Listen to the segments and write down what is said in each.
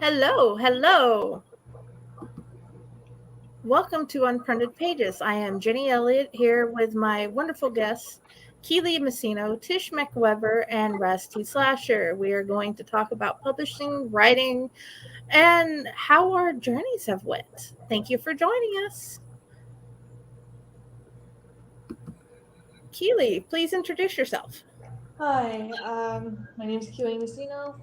Hello, hello. Welcome to Unprinted Pages. I am Jenny Elliott here with my wonderful guests, Keely Messino, Tish Macwebber, and Rusty Slasher. We are going to talk about publishing, writing, and how our journeys have went. Thank you for joining us. Keely, please introduce yourself. Hi, my name is Keely Messino,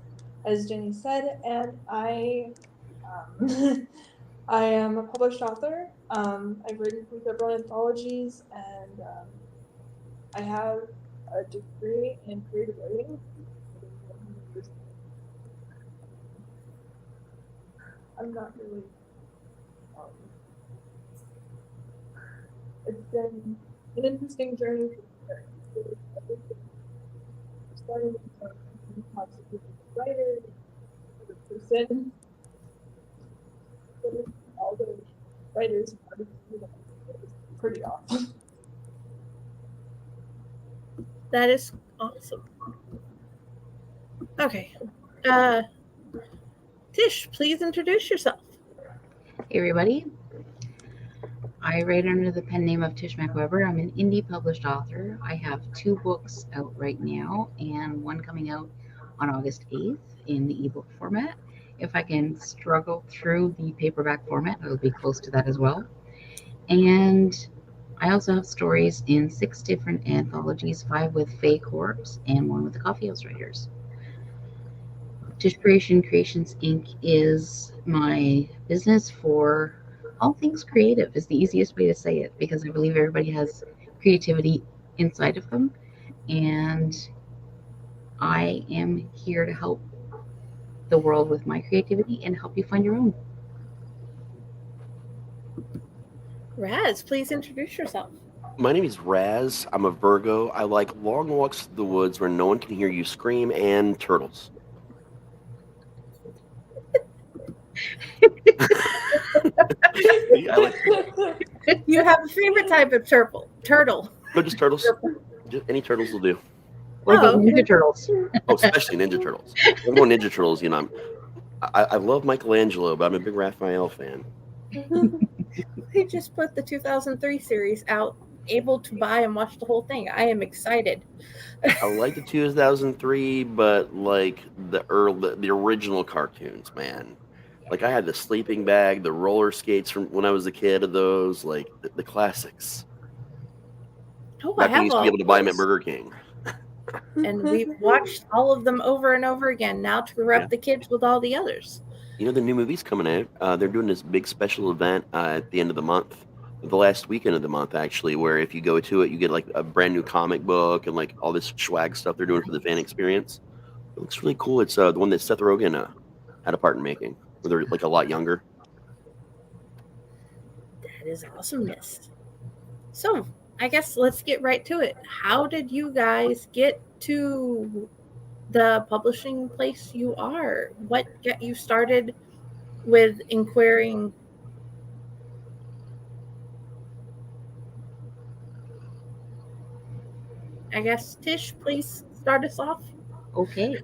as Jenny said, and um, I am a published author. I've written for several anthologies, and I have a degree in creative writing. I'm not really. Um, it's been an interesting journey. Starting with possibly a writer, a person, all the writers and artists pretty awesome. That is awesome. Okay. Uh, Tish, please introduce yourself. Hey everybody, I write under the pen name of Tish Macwebber. I'm an indie published author. I have 2 books out right now and one coming out on August 8th in the ebook format. If I can struggle through the paperback format, it'll be close to that as well. And I also have stories in 6 different anthologies, 5 with Faye Corpse and 1 with the Coffee House Writers. Tish Creations Inc. is my business for all things creative, is the easiest way to say it, because I believe everybody has creativity inside of them. And I am here to help the world with my creativity and help you find your own. Raz, please introduce yourself. My name is Raz. I'm a Virgo. I like long walks through the woods where no one can hear you scream and turtles. I like You have a favorite type of turtle. no, just turtles. Just any turtles will do. What about okay. Ninja Turtles? Oh, especially Ninja Turtles. I'm going Ninja Turtles. I love Michelangelo, but I'm a big Raphael fan. They just put the 2003 series out, able to buy and watch the whole thing. I am excited. I like the 2003, but like the original cartoons, man. Like I had the sleeping bag, the roller skates from when I was a kid of those, like the classics. Oh, I Back when you have used to be all able to of buy them at those. Burger King. And we've watched all of them over and over again now to grow Yeah. up the kids with all the others. You know, the new movie's coming out. They're doing this big special event at the end of the month, the last weekend of the month, actually, where if you go to it, you get like a brand new comic book and like all this swag stuff they're doing for the fan experience. It looks really cool. It's the one that Seth Rogen had a part in making, where they're like a lot younger. That is awesomeness. So, I guess let's get right to it. How did you guys get to the publishing place you are? What got you started with inquiring? I guess, Tish, please start us off. Okay.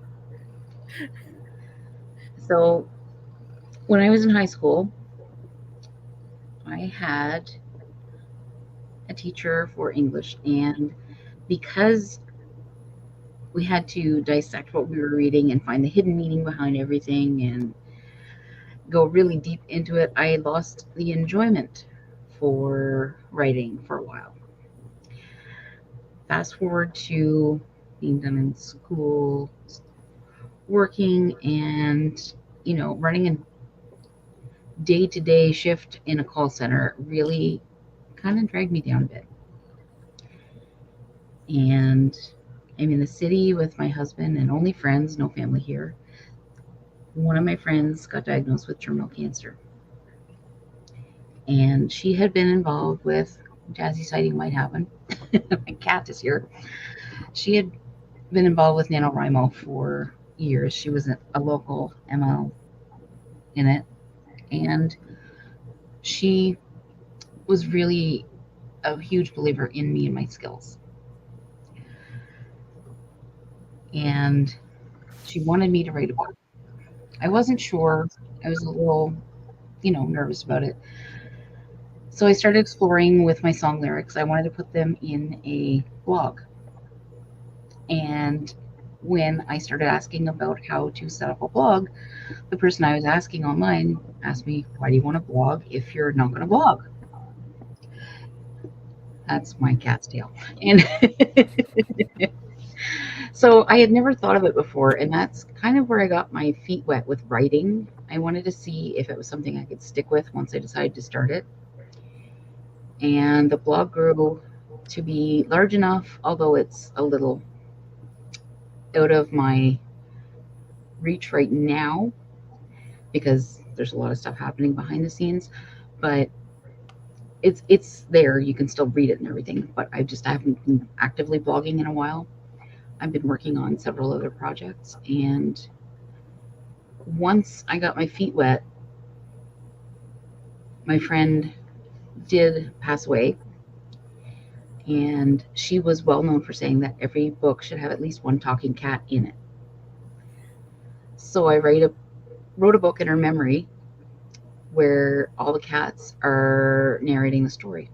So, when I was in high school, I had a teacher for English, and because we had to dissect what we were reading and find the hidden meaning behind everything and go really deep into it, I lost the enjoyment for writing for a while. Fast forward to being done in school, working, and running a day-to-day shift in a call center really kind of dragged me down a bit. And I'm in the city with my husband and only friends, no family here. One of my friends got diagnosed with terminal cancer. And she had been involved with, Jazzy sighting might happen. My cat is here. She had been involved with NaNoWriMo for years. She was a local ML in it. And she was really a huge believer in me and my skills. And she wanted me to write a book. I wasn't sure. I was a little, nervous about it. So I started exploring with my song lyrics. I wanted to put them in a blog. And when I started asking about how to set up a blog, the person I was asking online asked me, "Why do you want to blog if you're not going to blog?" That's my cat's tail. And so I had never thought of it before. And that's kind of where I got my feet wet with writing. I wanted to see if it was something I could stick with once I decided to start it. And the blog grew to be large enough, although it's a little out of my reach right now because there's a lot of stuff happening behind the scenes, but it's there. You can still read it and everything, but I haven't been actively blogging in a while. I've been working on several other projects, and once I got my feet wet, my friend did pass away, and she was well known for saying that every book should have at least one talking cat in it. So I wrote a book in her memory where all the cats are narrating the story.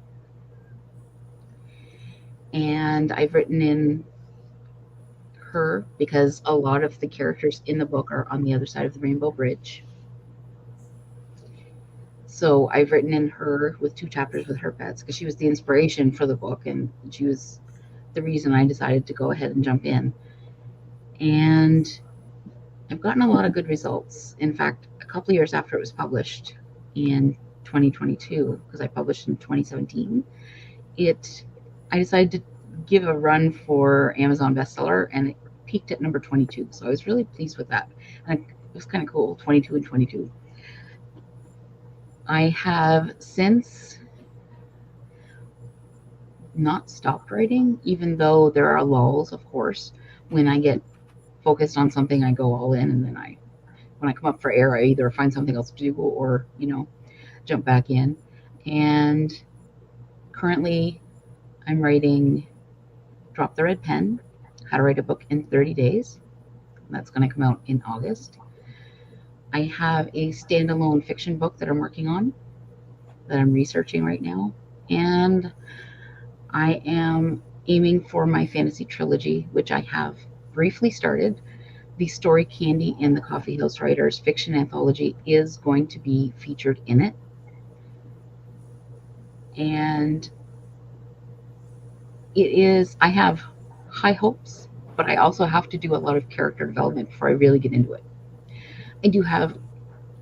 And I've written in her because a lot of the characters in the book are on the other side of the Rainbow Bridge. So I've written in her with 2 chapters with her pets because she was the inspiration for the book, and she was the reason I decided to go ahead and jump in. And I've gotten a lot of good results. In fact, a couple of years after it was published in 2022, because I published in 2017, I decided to give a run for Amazon bestseller, and it peaked at number 22. So I was really pleased with that. And it was kind of cool, 22 and 22. I have since not stopped writing, even though there are lulls, of course. When I get focused on something, I go all in, and then when I come up for air, I either find something else to do or, jump back in. And currently I'm writing Drop the Red Pen, How to Write a Book in 30 Days. That's going to come out in August. I have a standalone fiction book that I'm working on, that I'm researching right now. And I am aiming for my fantasy trilogy, which I have briefly started. The Story Candy and the Coffee House Writers fiction anthology is going to be featured in it. And I have high hopes, but I also have to do a lot of character development before I really get into it.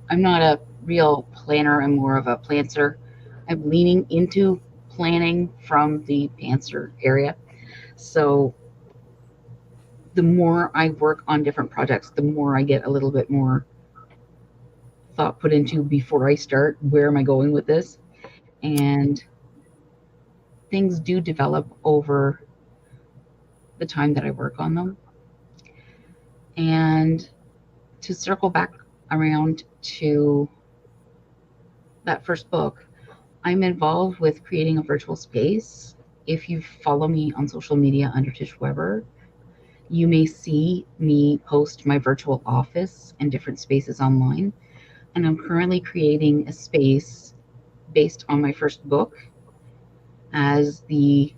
I'm not a real planner, I'm more of a plantser. I'm leaning into planning from the pantser area. So the more I work on different projects, the more I get a little bit more thought put into before I start, where am I going with this? And things do develop over the time that I work on them. And to circle back around to that first book, I'm involved with creating a virtual space. If you follow me on social media under Tish Macwebber, you may see me post my virtual office and different spaces online. And I'm currently creating a space based on my first book as the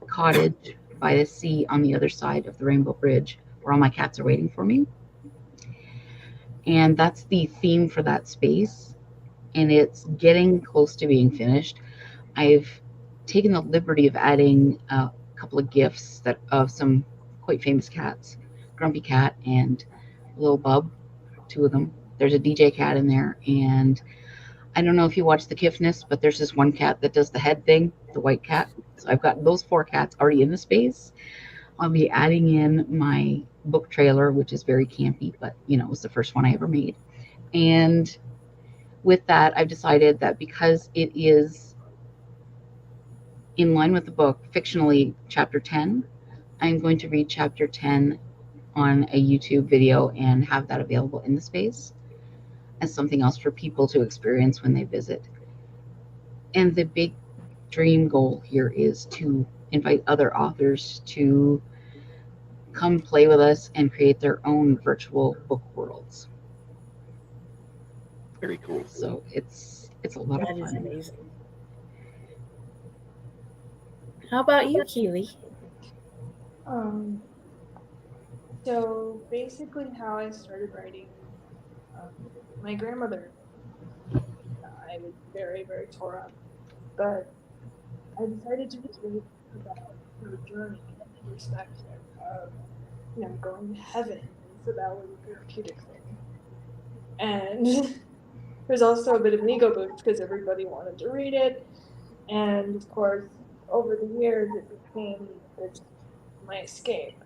cottage by the sea on the other side of the Rainbow Bridge, where all my cats are waiting for me. And that's the theme for that space. And it's getting close to being finished. I've taken the liberty of adding a couple of gifs of some quite famous cats, Grumpy Cat and Little Bub, 2 of them. There's a DJ cat in there, and I don't know if you watch the Kiffness, but there's this one cat that does the head thing, the white cat. So I've got those 4 cats already in the space. I'll be adding in my book trailer, which is very campy, but it was the first one I ever made. And with that, I've decided that because it is in line with the book, fictionally, chapter 10, I'm going to read chapter 10 on a YouTube video and have that available in the space as something else for people to experience when they visit. And the big dream goal here is to invite other authors to come play with us and create their own virtual book worlds. Very cool. So it's a lot of That is fun. amazing. How about you, Keely? Um, so basically, how I started writing, um, my grandmother, I was very, very tore up, but I decided to just read about her journey and her perspective of, going to heaven. And so that was a therapeutic thing. And there's also a bit of an ego boost because everybody wanted to read it. And of course, over the years, it became just my escape.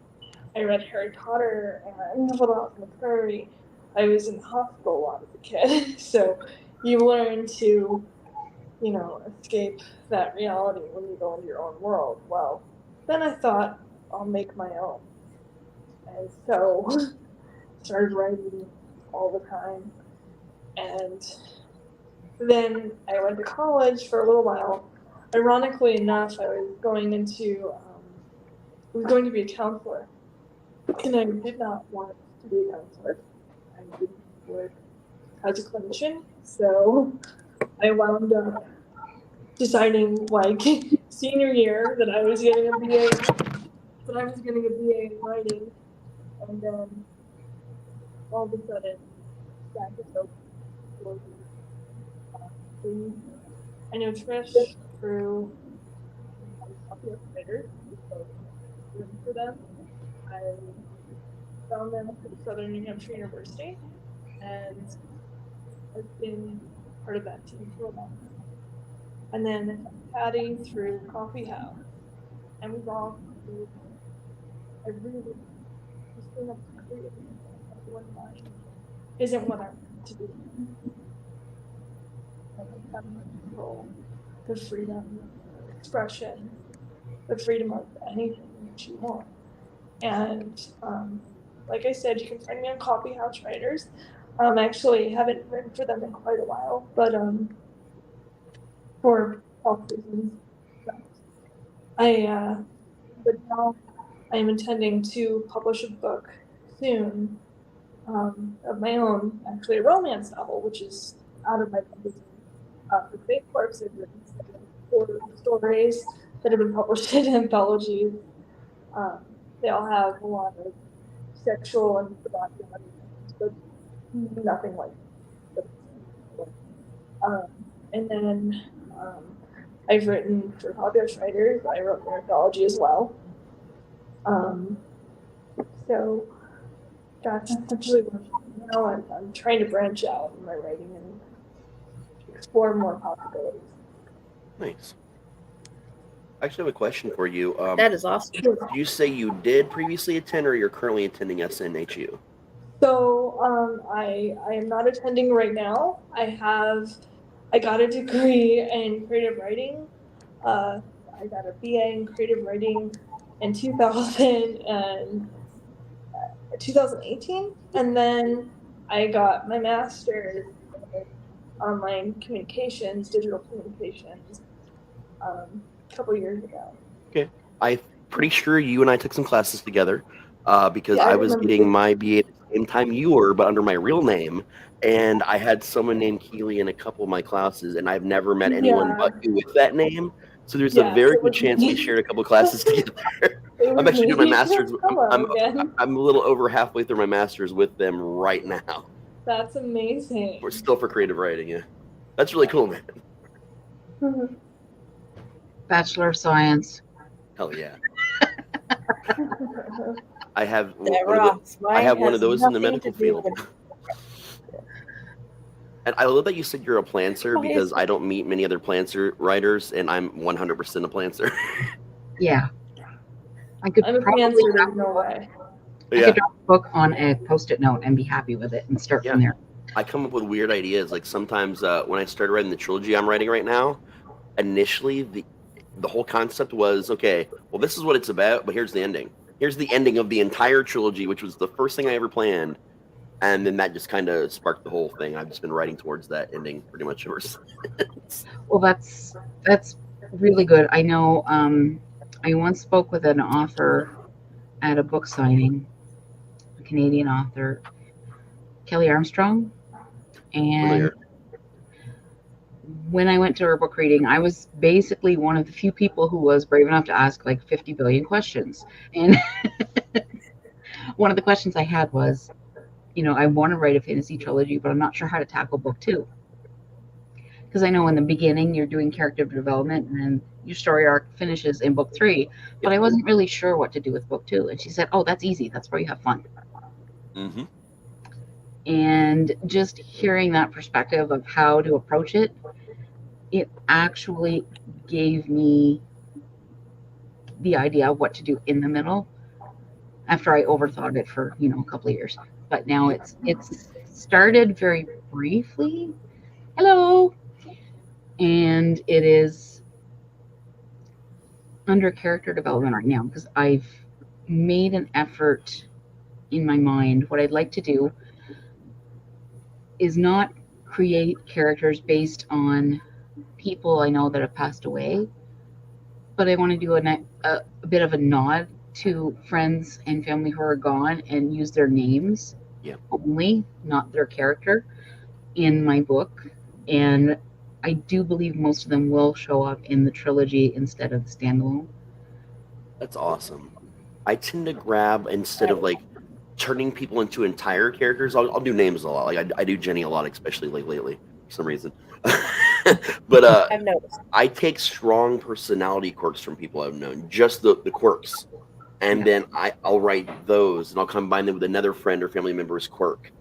I read Harry Potter and Little House on the Prairie. I was in hospital a lot as a kid. So you learn to, escape that reality when you go into your own world. Well, then I thought I'll make my own. And so started writing all the time. And then I went to college for a little while. Ironically enough, I was going to be a counselor, and I did not want to be a counselor. I didn't work as a clinician, so I wound up deciding, like, senior year that I was getting a BA, in writing, and then all of a sudden, that just opened. I know Trish through popular writers, so room for them. I found them at Southern New Hampshire University, and I've been part of that team for a while. And then Patty through Coffee House, and we've all I really just being able to create one mind isn't what I want to do. I like having the control, the freedom, expression, the freedom of anything that you want. And like I said, you can find me on Coffee House Writers. Actually, haven't written for them in quite a while, but for health reasons. But now I am intending to publish a book soon of my own, actually a romance novel, which is out of my comfort zone. For Fate Corpse, I've written 4 stories that have been published in anthologies. They all have a lot of sexual and provocative elements, but nothing like that. And then I've written for popular writers. I wrote an anthology as well. So that's essentially what I'm trying to branch out in my writing and explore more possibilities. Nice. I actually have a question for you. That is awesome. Did you say you did previously attend, or you're currently attending SNHU? So I am not attending right now. I got a degree in creative writing. I got a BA in creative writing in 2018, and then I got my master's in online communications, digital communications, a couple years ago. Okay, I'm pretty sure you and I took some classes together because Yeah, I was remember getting too. my BA at the same time you were, but under my real name. And I had someone named Keely in a couple of my classes, and I've never met anyone Yeah. but you with that name. So there's a Yes, very it good was chance we me. shared a couple classes together. It I'm was actually doing my me. master's. Hello again. I'm a little over halfway through my master's with them right now. That's amazing. We're still for creative writing, yeah. That's really cool, man. Bachelor of Science. Hell yeah. I have That one rocks. of I have one of Mine those has in the nothing medical to do field. with- And I love that you said you're a planter Why because is I don't meet many other planter writers, and I'm 100% a planter. Yeah. I could I'm a probably pantser, there's no way. I Yeah, could drop a book on a post-it note and be happy with it and start Yeah. from there. I come up with weird ideas. Like sometimes when I started writing the trilogy I'm writing right now, initially the whole concept was, okay, well, this is what it's about, but here's the ending. Here's the ending of the entire trilogy, which was the first thing I ever planned. And then that just kind of sparked the whole thing. I've just been writing towards that ending pretty much ever since. Well, that's really good. I know I once spoke with an author at a book signing, a Canadian author, Kelly Armstrong. And Familiar. when I went to her book reading, I was basically one of the few people who was brave enough to ask like 50 billion questions. And one of the questions I had was, I want to write a fantasy trilogy, but I'm not sure how to tackle book 2. Because I know in the beginning you're doing character development and then your story arc finishes in book 3, but I wasn't really sure what to do with book 2. And she said, "Oh, that's easy. That's where you have fun." Mm-hmm. And just hearing that perspective of how to approach it, it actually gave me the idea of what to do in the middle after I overthought it for, a couple of years. But now it's started very briefly. Hello. And it is under character development right now because I've made an effort in my mind. What I'd like to do is not create characters based on people I know that have passed away, but I want to do a bit of a nod to friends and family who are gone and use their names only, not their character, in my book. And I do believe most of them will show up in the trilogy instead of the standalone. That's awesome. I tend to grab, instead of like turning people into entire characters, I'll do names a lot. Like I do Jenny a lot, especially like lately for some reason. But I've noticed. I take strong personality quirks from people I've known, just the quirks, and then I'll write those, and I'll combine them with another friend or family member's quirk,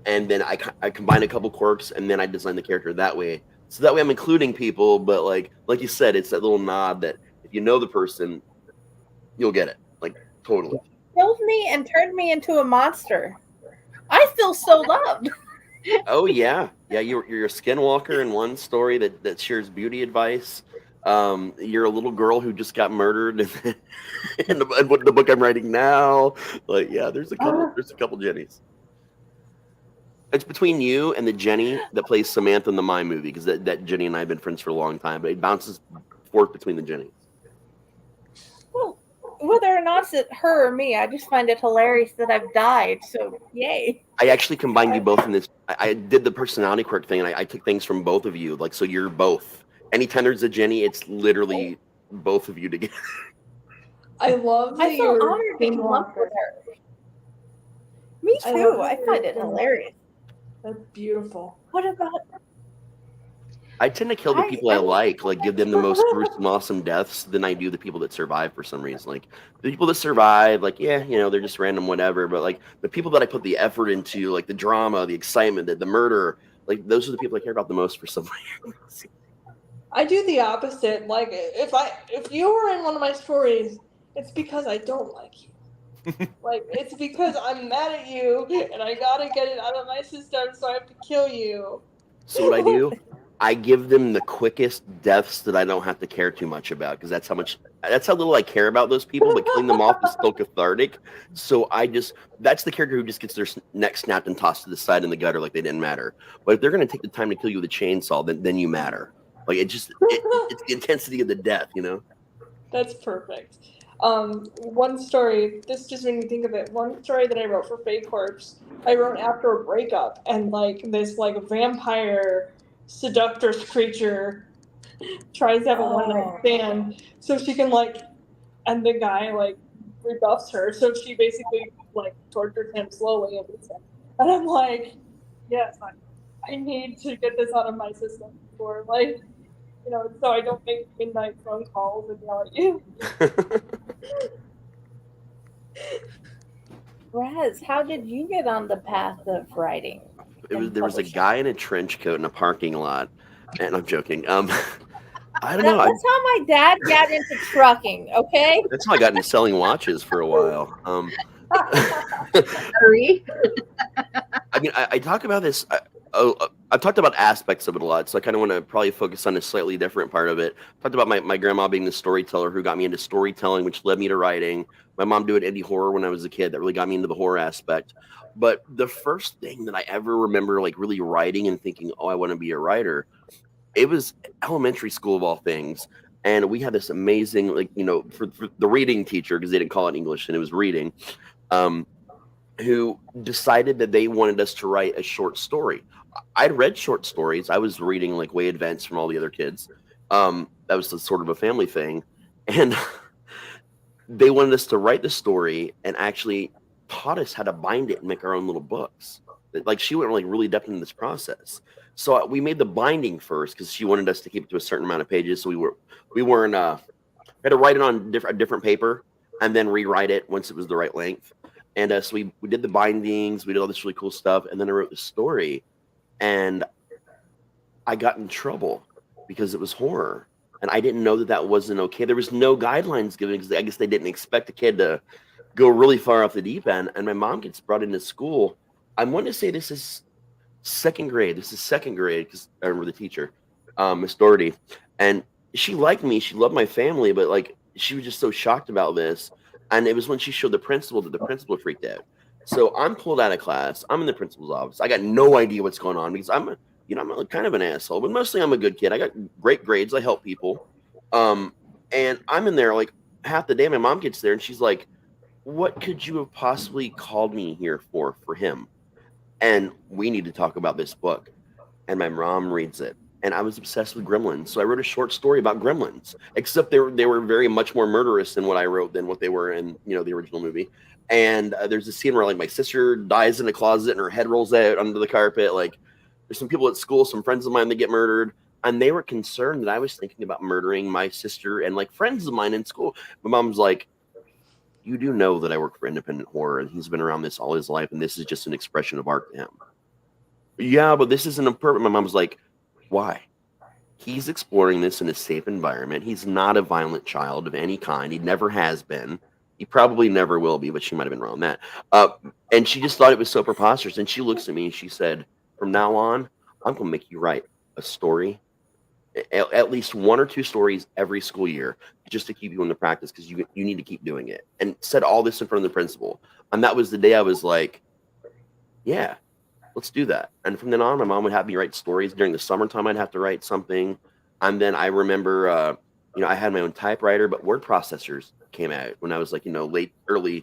and then I combine a couple quirks, and then I design the character that way. So that way I'm including people, but like you said, it's that little nod that if you know the person, you'll get it. Like totally. Killed me and turned me into a monster. I feel so loved. Oh yeah, yeah. You're a skinwalker in one story that shares beauty advice. You're a little girl who just got murdered in the book I'm writing now. Like, yeah, there's a couple Jennies. It's between you and the Jenny that plays Samantha in the Mime movie, because that Jenny and I have been friends for a long time, but it bounces forth between the Jennies. Well, whether or not it's her or me, I just find it hilarious that I've died. So, yay. I actually combined you both in this. I did the personality quirk thing, and I took things from both of you. Like, so you're both. Anytime there's a Jenny, it's literally both of you together. I love that I feel you're honored to be lumped with her. Me too. I find it hilarious. That's beautiful. What about? I tend to kill the people I like give them the most gruesome, awesome deaths than I do the people that survive for some reason. Like, the people that survive, like, yeah, they're just random whatever. But, like, the people that I put the effort into, like, the drama, the excitement, the murder, like, those are the people I care about the most for some reason. I do the opposite. Like, if you were in one of my stories, it's because I don't like you. Like, it's because I'm mad at you, and I gotta get it out of my system, so I have to kill you. So what I do, I give them the quickest deaths that I don't have to care too much about, because that's how little I care about those people. But killing them off is still cathartic. So that's the character who just gets their neck snapped and tossed to the side in the gutter like they didn't matter. But if they're going to take the time to kill you with a chainsaw, then you matter. Like, it's the intensity of the death, That's perfect. One story, this just made me think of it. One story that I wrote for Fate Corpse, I wrote after a breakup, and this vampire seductress creature tries to have a one-night stand, so she can and the guy rebuffs her, so she basically tortures him slowly and beats him. And I'm like, yes, I need to get this out of my system before so I don't make midnight phone calls and yell at you. Raz, how did you get on the path of writing? There was a guy in a trench coat in a parking lot, and I'm joking. I don't know. That's how my dad got into trucking. Okay. That's how I got into selling watches for a while. I mean, I talk about this. I've talked about aspects of it a lot, so I kind of want to probably focus on a slightly different part of it. I talked about my grandma being the storyteller who got me into storytelling, which led me to writing. My mom doing indie horror when I was a kid. That really got me into the horror aspect. But the first thing that I ever remember really writing and thinking, oh, I want to be a writer, it was elementary school of all things. And we had this amazing, for the reading teacher, because they didn't call it English and it was reading. who decided that they wanted us to write a short story. I'd read short stories. I was reading like way advanced from all the other kids. That was sort of a family thing. And they wanted us to write the story and actually taught us how to bind it and make our own little books. Like she went like really depth into this process. So we made the binding first because she wanted us to keep it to a certain amount of pages. So we weren't we had to write it on a different paper and then rewrite it once it was the right length. And so we did the bindings, we did all this really cool stuff, and then I wrote the story, and I got in trouble because it was horror, and I didn't know that that wasn't okay. There was no guidelines given because I guess they didn't expect a kid to go really far off the deep end. And my mom gets brought into school. I want to say this is second grade. This is second grade because I remember the teacher, Miss Doherty, and she liked me. She loved my family, but like she was just so shocked about this. And it was when she showed the principal that the principal freaked out. So I'm pulled out of class. I'm in the principal's office. I got no idea what's going on because I'm kind of an asshole, but mostly I'm a good kid. I got great grades. I help people. And I'm in there like half the day. My mom gets there and she's like, "What could you have possibly called me here for him? And we need to talk about this book." And my mom reads it. And I was obsessed with gremlins. So I wrote a short story about gremlins, except they were very much more murderous than what I wrote than what they were in, the original movie. And there's a scene where like my sister dies in a closet and her head rolls out under the carpet. Like there's some people at school, some friends of mine that get murdered. And they were concerned that I was thinking about murdering my sister and like friends of mine in school. My mom's like, "You do know that I work for independent horror and he's been around this all his life. And this is just an expression of art to him." "Yeah, but this isn't a perfect." My mom's like, "Why? He's exploring this in a safe environment. He's not a violent child of any kind. He never has been. He probably never will be," but she might have been wrong on that. And she just thought it was so preposterous. And she looks at me and she said, "From now on, I'm going to make you write a story, at least one or two stories every school year, just to keep you in the practice because you need to keep doing it." And said all this in front of the principal. And that was the day I was like, "Yeah, let's do that." And from then on, my mom would have me write stories. During the summertime, I'd have to write something. And then I remember, I had my own typewriter, but word processors came out when I was like, early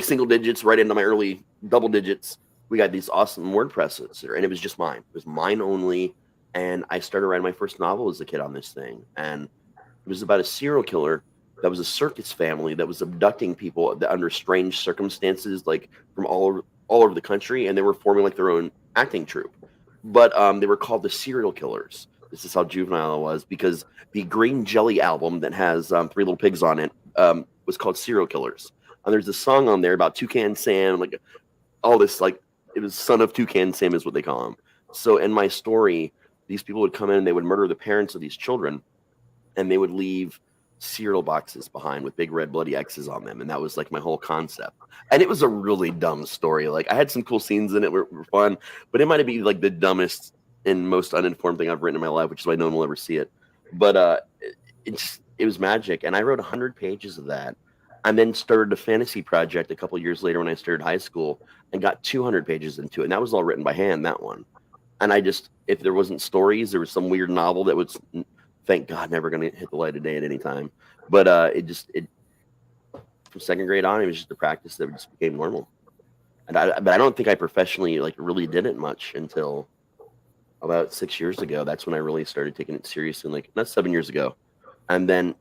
single digits, right into my early double digits. We got these awesome word processor, and it was just mine. It was mine only. And I started writing my first novel as a kid on this thing. And it was about a serial killer that was a circus family that was abducting people under strange circumstances, like from all over the country, and they were forming like their own acting troupe. But they were called the Serial Killers. This is how juvenile it was because the Green Jelly album that has Three Little Pigs on it was called Serial Killers. And there's a song on there about Toucan Sam, like all this, like it was Son of Toucan Sam is what they call him. So in my story, these people would come in and they would murder the parents of these children, and they would leave cereal boxes behind with big red bloody X's on them. And that was like my whole concept. And it was a really dumb story. Like I had some cool scenes in it were fun, but it might be like the dumbest and most uninformed thing I've written in my life, which is why no one will ever see it. But it was magic. And I wrote 100 pages of that, and then started a fantasy project a couple years later when I started high school and got 200 pages into it. And that was all written by hand, that one. And if there wasn't stories, there was some weird novel that was, thank God, never going to hit the light of day at any time. But from second grade on, it was just a practice that just became normal. But I don't think I professionally like really did it much until about 6 years ago. That's when I really started taking it seriously. Like not 7 years ago. And then,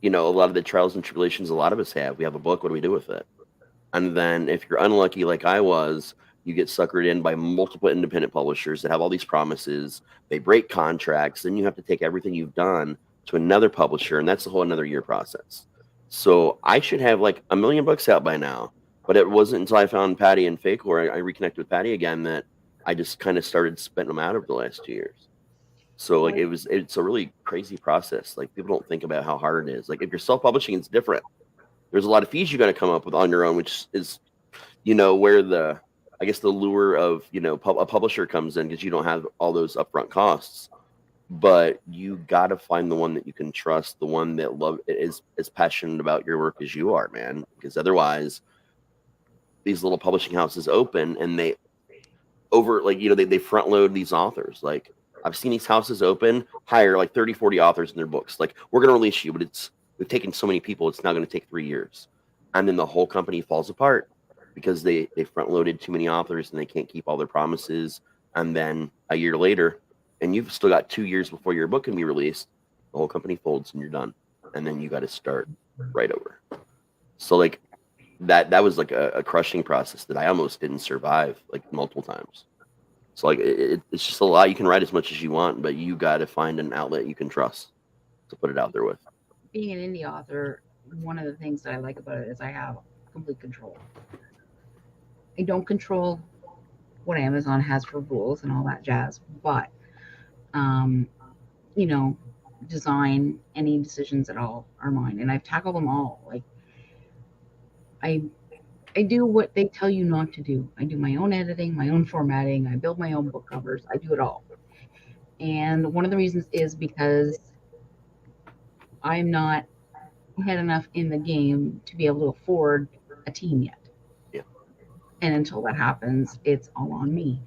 a lot of the trials and tribulations a lot of us have. We have a book. What do we do with it? And then if you're unlucky like I was, you get suckered in by multiple independent publishers that have all these promises. They break contracts. Then you have to take everything you've done to another publisher, and that's a whole another year process. So I should have like 1 million books out by now. But it wasn't until I found Patty and Fake, or I reconnected with Patty again, that I just kind of started spitting them out over the last 2 years. So like it's a really crazy process. Like people don't think about how hard it is. Like if you're self-publishing, it's different. There's a lot of fees you got to come up with on your own, which is, where the lure of, a publisher comes in, because you don't have all those upfront costs. But you got to find the one that you can trust, the one that is as passionate about your work as you are, man. Because otherwise, these little publishing houses open and they front load these authors. Like I've seen these houses open, hire like 30, 40 authors in their books. Like, we're going to release you, but we've taken so many people, it's now going to take 3 years. And then the whole company falls apart. because they front loaded too many authors and they can't keep all their promises. And then a year later, and you've still got 2 years before your book can be released, the whole company folds and you're done. And then you got to start right over. So like that was like a crushing process that I almost didn't survive, like multiple times. So like it's just a lot. You can write as much as you want, but you got to find an outlet you can trust to put it out there with. Being an indie author, one of the things that I like about it is I have complete control. I don't control what Amazon has for rules and all that jazz, but you know, design, any decisions at all are mine, and I've tackled them all. Like I do what they tell you not to do. I do my own editing, my own formatting, I build my own book covers, I do it all. And one of the reasons is because I'm not head enough in the game to be able to afford a team yet. Yeah. And until that happens, it's all on me.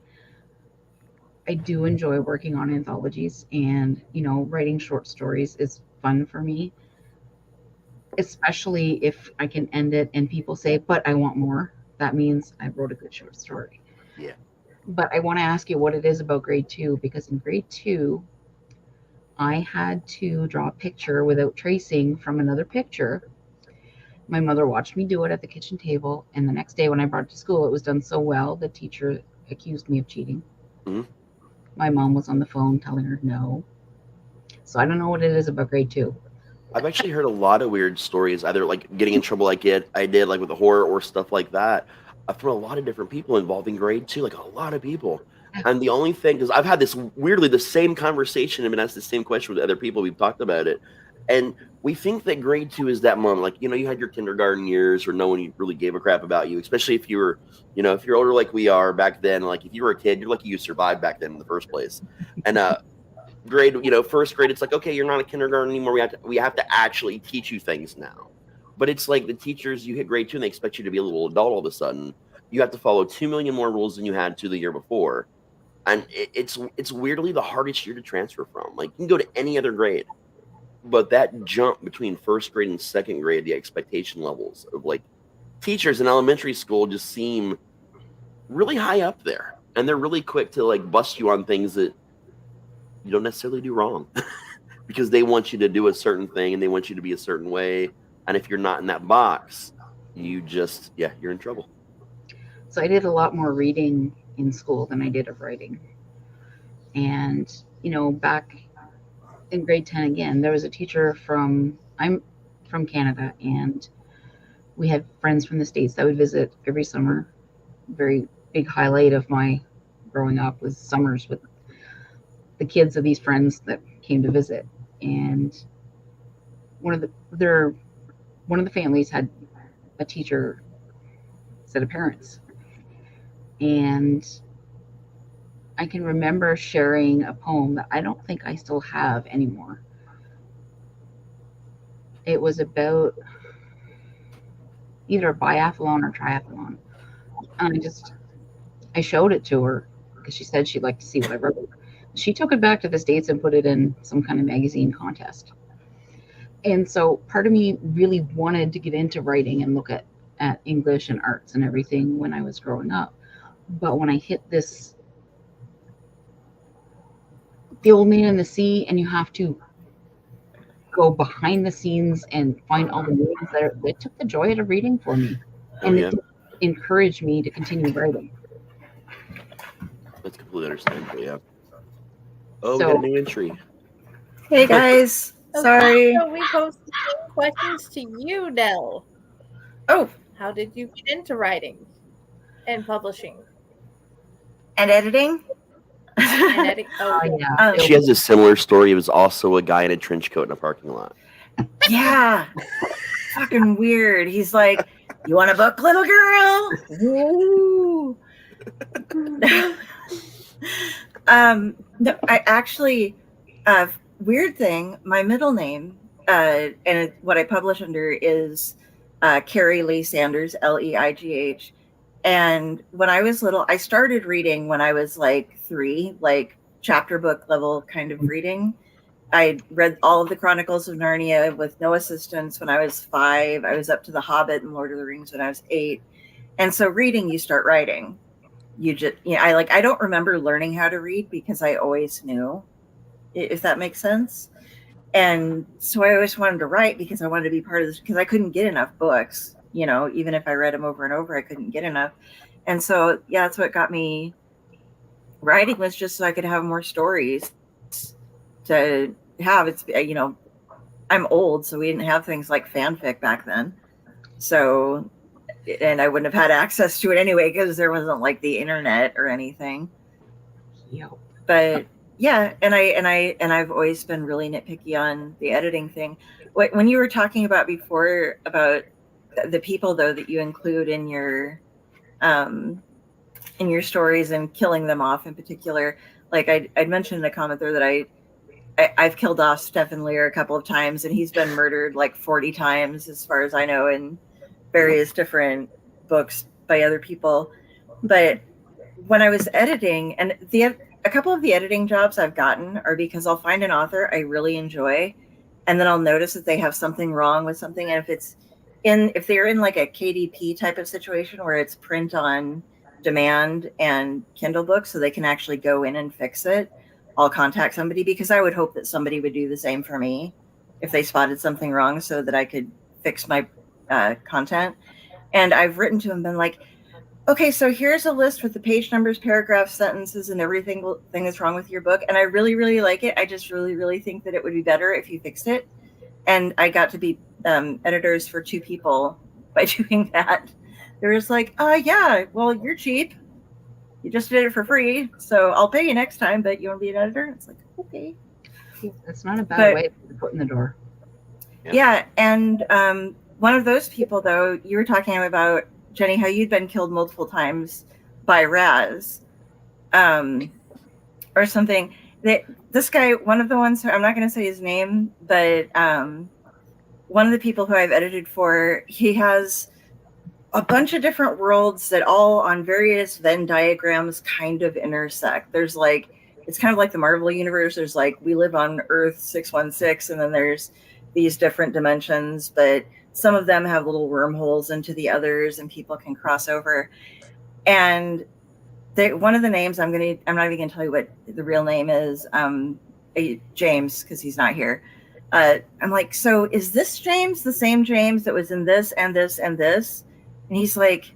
I do enjoy working on anthologies, and writing short stories is fun for me, especially if I can end it and people say, but I want more. That means I wrote a good short story. Yeah. But I want to ask you what it is about grade 2, because in grade 2, I had to draw a picture without tracing from another picture. My mother watched me do it at the kitchen table, and the next day when I brought it to school, it was done so well, the teacher accused me of cheating. Mm-hmm. My mom was on the phone telling her no. So I don't know what it is about grade 2. I've actually heard a lot of weird stories, either like getting in trouble like I did, like with the horror or stuff like that, from a lot of different people involving grade 2, like a lot of people. And the only thing, because I've had this weirdly the same conversation and been asked the same question with other people, we've talked about it, and we think that grade 2 is that moment, like you had your kindergarten years where no one really gave a crap about you, especially if you were, if you're older like we are back then. Like if you were a kid, you're lucky you survived back then in the first place. And grade, first grade, it's like, okay, you're not a kindergarten anymore. We have to actually teach you things now. But it's like the teachers, you hit grade 2 and they expect you to be a little adult all of a sudden. You have to follow 2 million more rules than you had to the year before. And it's weirdly the hardest year to transfer from. Like you can go to any other grade, but that jump between first grade and second grade, the expectation levels of like teachers in elementary school just seem really high up there. And they're really quick to like bust you on things that you don't necessarily do wrong because they want you to do a certain thing and they want you to be a certain way. And if you're not in that box, you're in trouble. So I did a lot more reading in school than I did of writing. And, back in grade 10 again, there was a teacher I'm from Canada, and we had friends from the States that would visit every summer. Very big highlight of my growing up was summers with the kids of these friends that came to visit. And one of the families had a teacher set of parents. And I can remember sharing a poem that I don't think I still have anymore. It was about either a biathlon or triathlon. And I showed it to her because she said she'd like to see what I wrote. She took it back to the States and put it in some kind of magazine contest. And so part of me really wanted to get into writing and look at English and arts and everything when I was growing up. But when I hit the old man in the sea, and you have to go behind the scenes and find all the meanings that took the joy out of reading for me. And it encouraged me to continue writing. That's completely understandable, yeah. Oh, we got a new entry. Hey guys. Sorry. So we posted questions to you, Del. Oh. How did you get into writing and publishing? And editing? Yeah. She has a similar story. It was also a guy in a trench coat in a parking lot. Yeah. Fucking weird. He's like, you want a book, little girl? Ooh. No, I actually, weird thing, my middle name, and what I publish under is Carrie Lee Sanders, Leigh. And when I was little, I started reading when I was like 3, like chapter book level kind of reading. I read all of the Chronicles of Narnia with no assistance when I was 5. I was up to The Hobbit and Lord of the Rings when I was 8. And so reading, you start writing. You just, I don't remember learning how to read because I always knew, if that makes sense. And so I always wanted to write because I wanted to be part of this, because I couldn't get enough books, even if I read them over and over, I couldn't get enough. And so, yeah, that's what got me writing, was just so I could have more stories to have. It's, I'm old, so we didn't have things like fanfic back then. So, and I wouldn't have had access to it anyway because there wasn't like the internet or anything. Yep. But yeah, and I've always been really nitpicky on the editing thing. When you were talking about before about the people though that you include in your stories and killing them off in particular, like I'd mentioned in a comment there that I've killed off Stephen Lear a couple of times, and he's been murdered like 40 times, as far as I know, in various different books by other people. But when I was editing, and a couple of the editing jobs I've gotten are because I'll find an author I really enjoy, and then I'll notice that they have something wrong with something. And if they're in like a KDP type of situation where it's print on demand and Kindle books, so they can actually go in and fix it, I'll contact somebody, because I would hope that somebody would do the same for me if they spotted something wrong, so that I could fix my content. And I've written to them, been like, okay, so here's a list with the page numbers, paragraphs, sentences, and everything that's wrong with your book. And I really, really like it. I just really, really think that it would be better if you fixed it. And I got to be editors for 2 people by doing that. They were just like, yeah, well, you're cheap. You just did it for free, so I'll pay you next time, but you want to be an editor? It's like, okay. That's not a bad way to put your foot in the door. Yeah, and one of those people, though, you were talking about, Jenny, how you'd been killed multiple times by Raz, or something. This guy, one of the ones, I'm not going to say his name, but one of the people who I've edited for, he has a bunch of different worlds that all on various Venn diagrams kind of intersect. There's like, it's kind of like the Marvel universe. There's like, we live on Earth 616, and then there's these different dimensions, but some of them have little wormholes into the others, and people can cross over. And one of the names, I'm not even going to tell you what the real name is, James, because he's not here. I'm like, so is this James the same James that was in this and this and this? And he's like,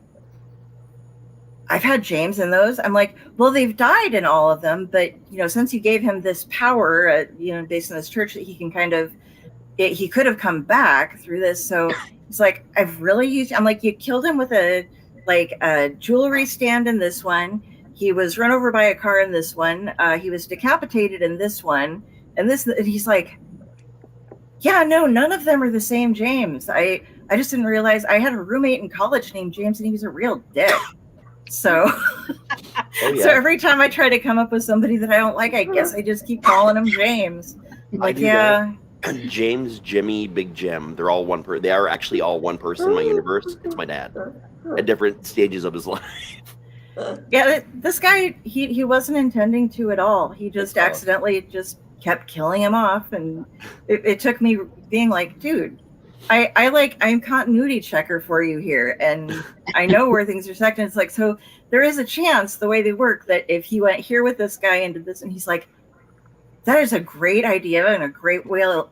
I've had James in those. I'm like, well, they've died in all of them, but since you gave him this power, based on this church, that he can kind of, he could have come back through this. So it's like, I've really used, I'm like, you killed him with a jewelry stand in this one. He was run over by a car in this one. He was decapitated in this one. And he's like, yeah, no, none of them are the same James. I just didn't realize I had a roommate in college named James, and he was a real dick. So, Oh, yeah. So every time I try to come up with somebody that I don't like, I guess I just keep calling him James. I'm like, yeah. James, Jimmy, Big Jim, they're all one person. They are actually all one person in my universe. It's my dad at different stages of his life. Yeah, this guy, he wasn't intending to at all. He just accidentally just kept killing him off. And it took me being like, dude, I'm continuity checker for you here, and I know where things are second. It's like, so there is a chance, the way they work, that if he went here with this guy and did this, and he's like, that is a great idea and a great way of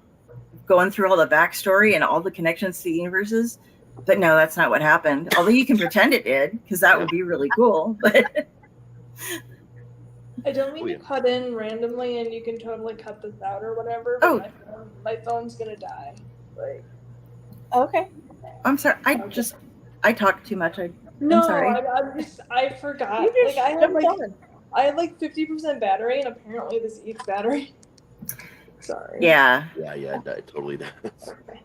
going through all the backstory and all the connections to the universes. But no, that's not what happened. Although you can pretend it did, because that would be really cool. But I don't mean to cut in randomly, and you can totally cut this out or whatever. But my phone's gonna die. Like, okay. I'm sorry. I talk too much. I'm sorry. I forgot. You just I had like 50% battery, and apparently this eats battery. Sorry. Yeah. Yeah, that totally does.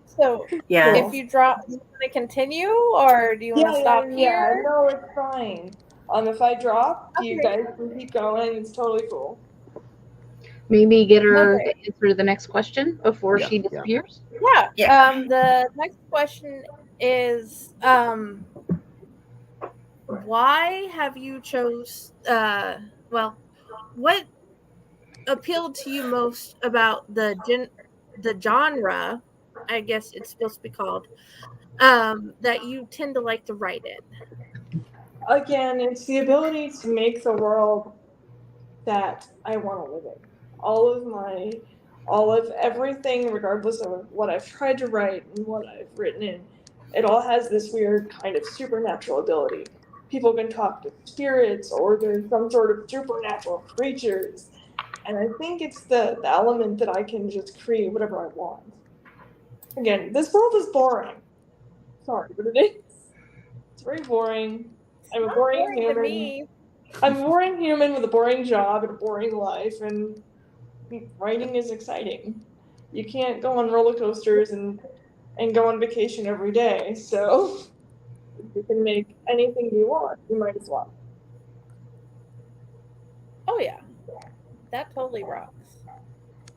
So, yeah. If you drop, do you want to continue, or do you want to stop here? Yeah, no, it's fine. If I drop, you guys can keep going. It's totally cool. Maybe get her to answer the next question before she disappears. Yeah. The next question is, why have you chose? What appealed to you most about the genre? I guess it's supposed to be called, that you tend to like to write in. again, it's the ability to make the world that I want to live in. All of everything, regardless of what I've tried to write and what I've written in, it all has this weird kind of supernatural ability. People can talk to spirits, or there's some sort of supernatural creatures. And I think it's the element that I can just create whatever I want. Again, this world is boring. Sorry, but it is. It's very boring. I'm a Not boring boring to human. me. I'm a boring human with a boring job and a boring life, and writing is exciting. You can't go on roller coasters and go on vacation every day, so if you can make anything you want, you might as well. Oh yeah, that totally rocks.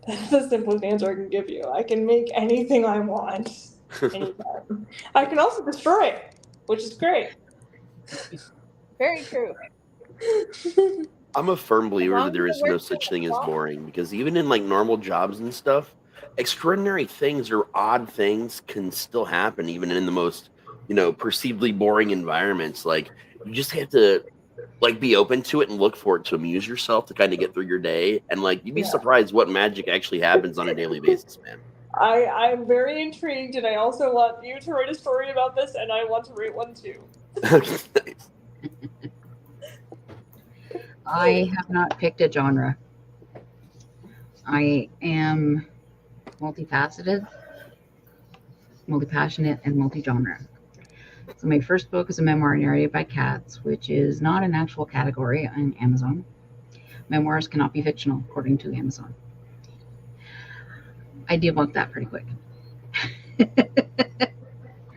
That's the simplest answer I can give you. I can make anything I want anytime. I can also destroy it, which is great. Very true. I'm a firm believer long that there as it is no works for such the thing as plot. boring, because even in like normal jobs and stuff, extraordinary things or odd things can still happen even in the most, perceivably boring environments. Like you just have to like be open to it and look for it to amuse yourself to kind of get through your day, and like you'd be Yeah. surprised what magic actually happens on a daily basis, man. I'm very intrigued, and I also want you to write a story about this, and I want to write one too. Nice. I have not picked a genre. I am multifaceted, multi-passionate, and multi-genre. So my first book is a memoir narrated by cats, which is not an actual category on Amazon. Memoirs cannot be fictional, according to Amazon. I debunked that pretty quick.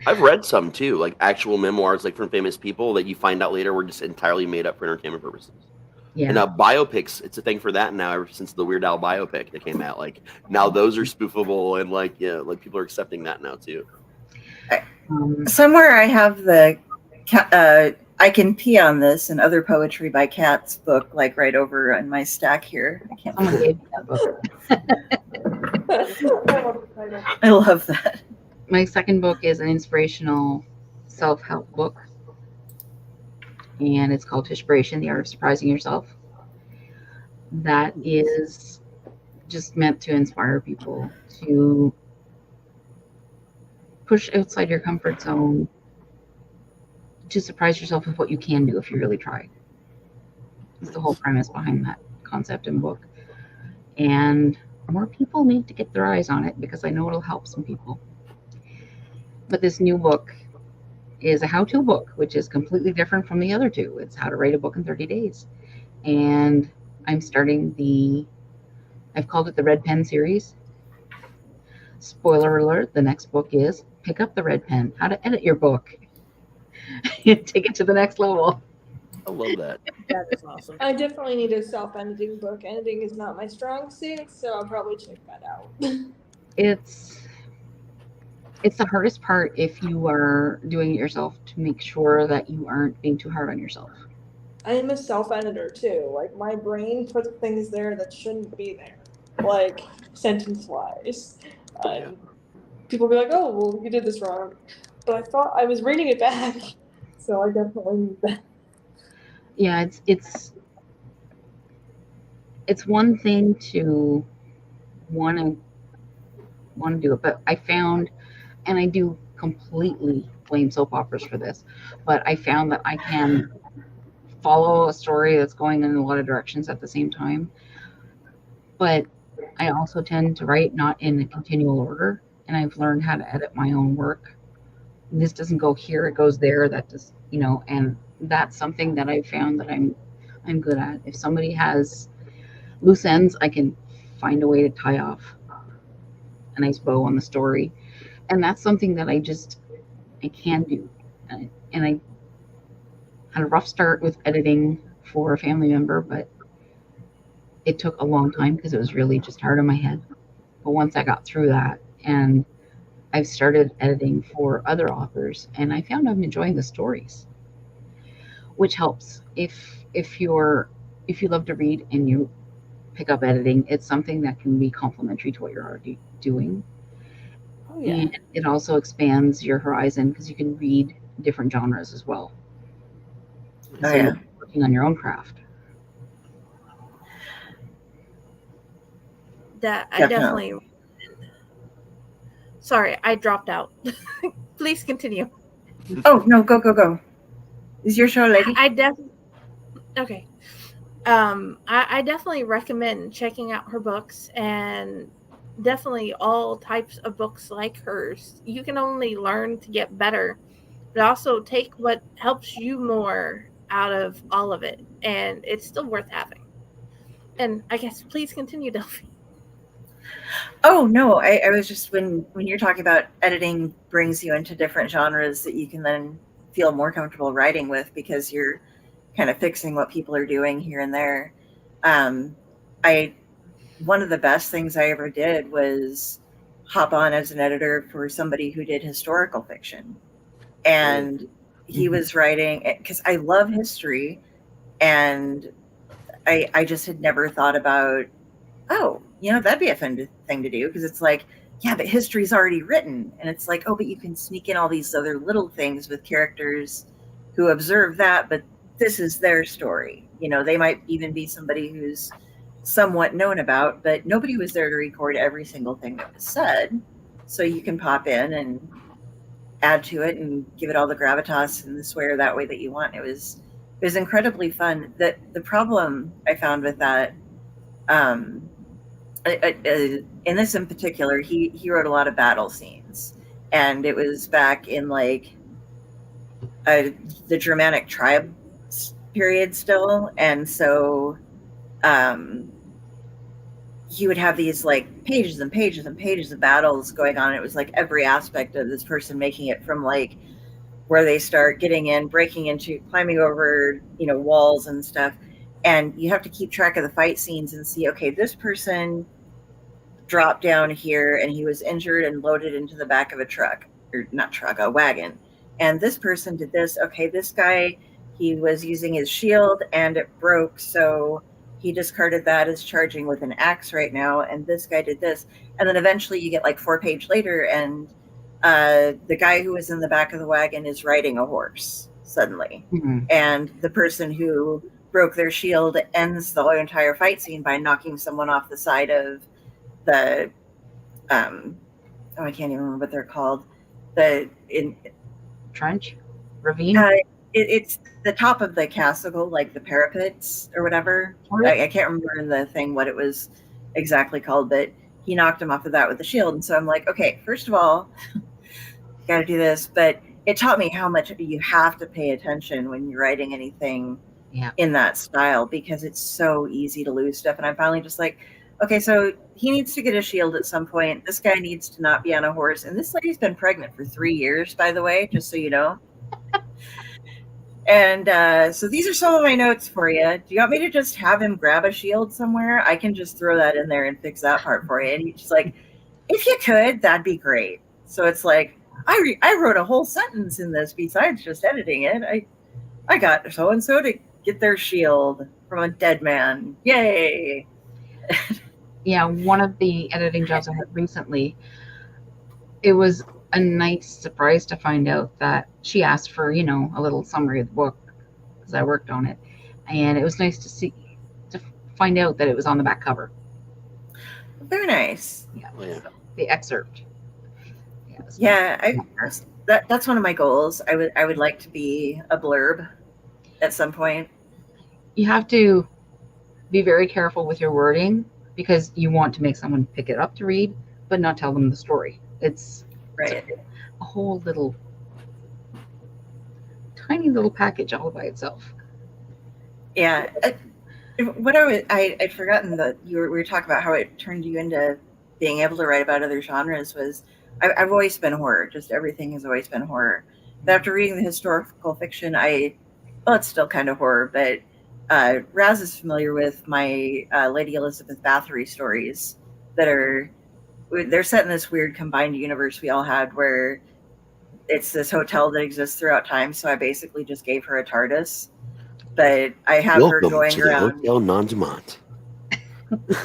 I've read some too, like actual memoirs, like from famous people that you find out later were just entirely made up for entertainment purposes. Yeah. And biopics, it's a thing for that now. Ever since the Weird Al biopic that came out, like now those are spoofable, and like like people are accepting that now too. Somewhere I have the I Can Pee on This and Other Poetry by Cats book, like right over on my stack here. I can't. Someone gave me that book. I love that. My second book is an inspirational self-help book, and it's called Tishbration, The Art of Surprising Yourself. That is just meant to inspire people to push outside your comfort zone, to surprise yourself with what you can do if you really try. It's the whole premise behind that concept and book. And more people need to get their eyes on it, because I know it'll help some people. But this new book is a how-to book, which is completely different from the other two. It's how to write a book in 30 days. And I'm starting I've called it the Red Pen series. Spoiler alert, the next book is Pick Up the Red Pen, how to edit your book. Take it to the next level. I love that. That is awesome. I definitely need a self-editing book. Editing is not my strong suit, so I'll probably check that out. It's the hardest part if you are doing it yourself, to make sure that you aren't being too hard on yourself. I am a self-editor too. Like, my brain puts things there that shouldn't be there, like sentence-wise. Yeah. People be like, "Oh, well, you did this wrong," but I thought I was reading it back, so I definitely need that. Yeah, it's one thing to want to do it, but I found, and I do completely blame soap operas for this, but I found that I can follow a story that's going in a lot of directions at the same time. But I also tend to write not in a continual order, and I've learned how to edit my own work. This doesn't go here, it goes there. That just, and that's something that I've found that I'm good at. If somebody has loose ends, I can find a way to tie off a nice bow on the story. And that's something that I can do. And I had a rough start with editing for a family member, but it took a long time because it was really just hard on my head. But once I got through that, and I've started editing for other authors, and I found I'm enjoying the stories, which helps. If you love to read and you pick up editing, it's something that can be complementary to what you're already doing. Oh yeah. And it also expands your horizon because you can read different genres as well. So yeah. you're working on your own craft. That I Definitely. definitely. Sorry, I dropped out. Please continue. Oh no, go. Is your show, lady? I definitely okay. I definitely recommend checking out her books and definitely all types of books like hers. You can only learn to get better, but also take what helps you more out of all of it, and it's still worth having. And I guess please continue, Delphine. Oh no, I was just when you're talking about editing brings you into different genres that you can then feel more comfortable writing with because you're kind of fixing what people are doing here and there. Um, I One of the best things I ever did was hop on as an editor for somebody who did historical fiction, and he was writing because I love history, and I just had never thought about, oh, that'd be a fun thing to do because it's like, yeah, but history's already written. And it's like, oh, but you can sneak in all these other little things with characters who observe that, but this is their story. They might even be somebody who's somewhat known about, but nobody was there to record every single thing that was said. So you can pop in and add to it and give it all the gravitas and the swear that way that you want. It was incredibly fun. The problem I found with that, um, in this in particular, he wrote a lot of battle scenes, and it was back in like the Germanic tribe period still, and so he would have these like pages and pages and pages of battles going on. It was like every aspect of this person making it from like where they start getting in, breaking into, climbing over, walls and stuff. And you have to keep track of the fight scenes and see, okay, this person dropped down here and he was injured and loaded into the back of a truck, or not truck, a wagon. And this person did this. Okay, this guy, he was using his shield and it broke. So he discarded that as charging with an axe right now. And this guy did this. And then eventually you get like 4 page later and the guy who was in the back of the wagon is riding a horse suddenly. Mm-hmm. And the person who broke their shield ends the whole entire fight scene by knocking someone off the side of the I can't even remember what they're called. Trench, ravine. It's the top of the castle, like the parapets or whatever. I can't remember in the thing what it was exactly called, but he knocked him off of that with the shield. And so I'm like, okay, first of all, got to do this. But it taught me how much you have to pay attention when you're writing anything in that style, because it's so easy to lose stuff. And I'm finally just like, okay, so he needs to get a shield at some point. This guy needs to not be on a horse. And this lady's been pregnant for 3 years, by the way, just so you know. And so these are some of my notes for you. Do you want me to just have him grab a shield somewhere? I can just throw that in there and fix that part for you. And he's just like, if you could, that'd be great. So it's like, I wrote a whole sentence in this besides just editing it. I got so-and-so to get their shield from a dead man. Yay. Yeah, one of the editing jobs I had recently, it was a nice surprise to find out that she asked for, a little summary of the book because I worked on it. And it was nice to find out that it was on the back cover. Very nice. Yeah. Oh, yeah. The excerpt. Yeah, that's one of my goals. I would like to be a blurb at some point. You have to be very careful with your wording because you want to make someone pick it up to read, but not tell them the story. It's right. A whole little, tiny little package all by itself. Yeah. I'd forgotten that we were talking about how it turned you into being able to write about other genres. Was I've always been horror. Just everything has always been horror. But after reading the historical fiction, it's still kind of horror, but Raz is familiar with my Lady Elizabeth Bathory stories they're set in this weird combined universe we all had where it's this hotel that exists throughout time. So I basically just gave her a TARDIS, but I have her going to around. The Hotel Nanjamant.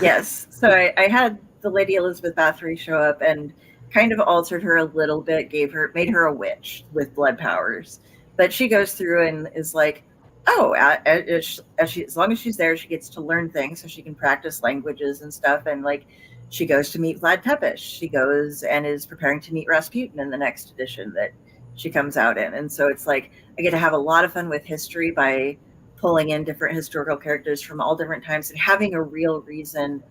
Yes. So I had the Lady Elizabeth Bathory show up and kind of altered her a little bit, made her a witch with blood powers. But she goes through and is like, Oh, as long as she's there, she gets to learn things, so she can practice languages and stuff. And like, she goes to meet Vlad Tepes. She goes and is preparing to meet Rasputin in the next edition that she comes out in. And so it's like I get to have a lot of fun with history by pulling in different historical characters from all different times and having a real reason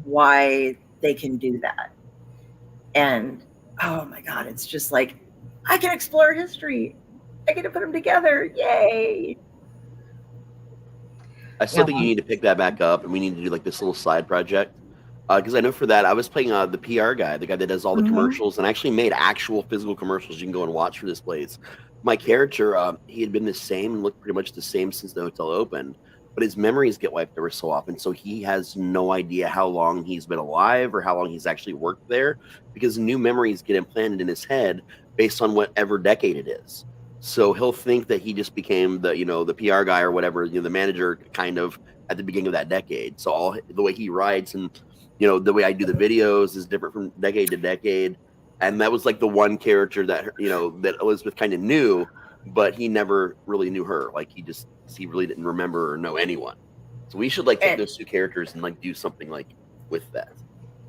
why they can do that. And oh my God, it's just like I can explore history. I get to put them together. Yay! I still think you need to pick that back up, and we need to do like this little side project. Because I know for that, I was playing the PR guy, the guy that does all the commercials, and actually made actual physical commercials you can go and watch for this place. My character, he had been the same and looked pretty much the same since the hotel opened, but his memories get wiped every so often, so he has no idea how long he's been alive or how long he's actually worked there, because new memories get implanted in his head based on whatever decade it is. So he'll think that he just became the PR guy or whatever, the manager kind of at the beginning of that decade. So all the way he writes and the way I do the videos is different from decade to decade. And that was like the one character that that Elizabeth kind of knew, but he never really knew her. Like he really didn't remember or know anyone. So we should like take those two characters and like do something like with that.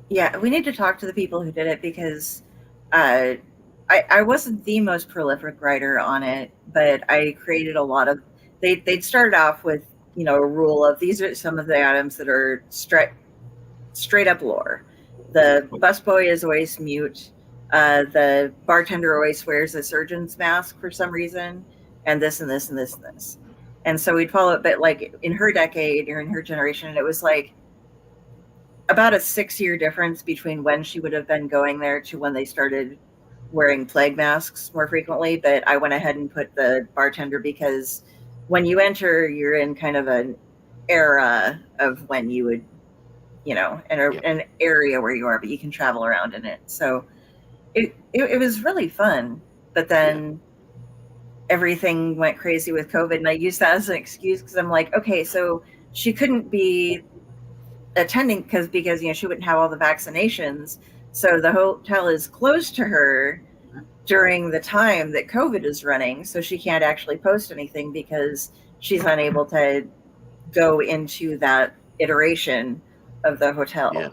Yeah, we need to talk to the people who did it because I wasn't the most prolific writer on it, but I created a lot of. They'd started off with a rule of these are some of the items that are straight up lore. The busboy is always mute. The bartender always wears a surgeon's mask for some reason, and this and this and this and this. And so we'd follow it, but like in her decade or in her generation, it was like about a 6-year difference between when she would have been going there to when they started wearing plague masks more frequently. But I went ahead and put the bartender because when you enter, you're in kind of an era of when you would, an area where you are, but you can travel around in it. So it was really fun. But then everything went crazy with COVID, and I used that as an excuse because I'm like, okay, so she couldn't be attending because she wouldn't have all the vaccinations. So the hotel is closed to her during the time that COVID is running. So she can't actually post anything because she's unable to go into that iteration of the hotel. Yeah.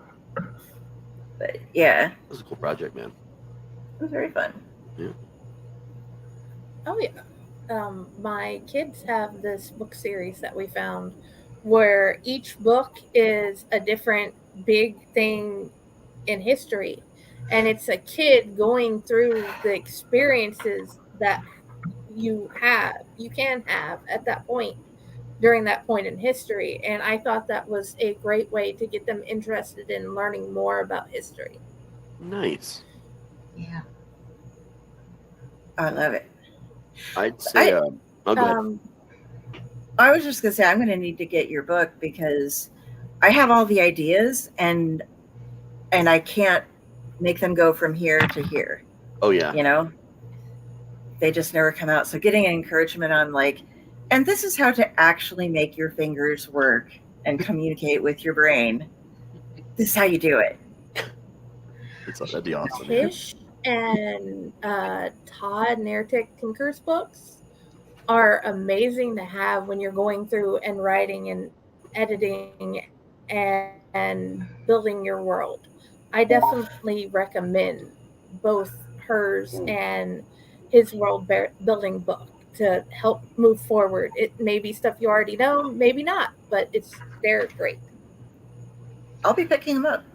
But yeah. It was a cool project, man. It was very fun. Yeah. Oh yeah. My kids have this book series that we found where each book is a different big thing in history, and it's a kid going through the experiences that you can have at that point during that point in history. And I thought that was a great way to get them interested in learning more about history. Nice. Yeah. I love it. I'd say go ahead. I was just gonna say I'm gonna need to get your book because I have all the ideas and I can't make them go from here to here. Oh yeah. They just never come out. So getting an encouragement on like, and this is how to actually make your fingers work and communicate with your brain. This is how you do it. That'd be awesome. Tish and Todd Nertic Tinker's books are amazing to have when you're going through and writing and editing and building your world. I definitely recommend both hers and his world building book to help move forward. It may be stuff you already know, maybe not, but they're great. I'll be picking them up.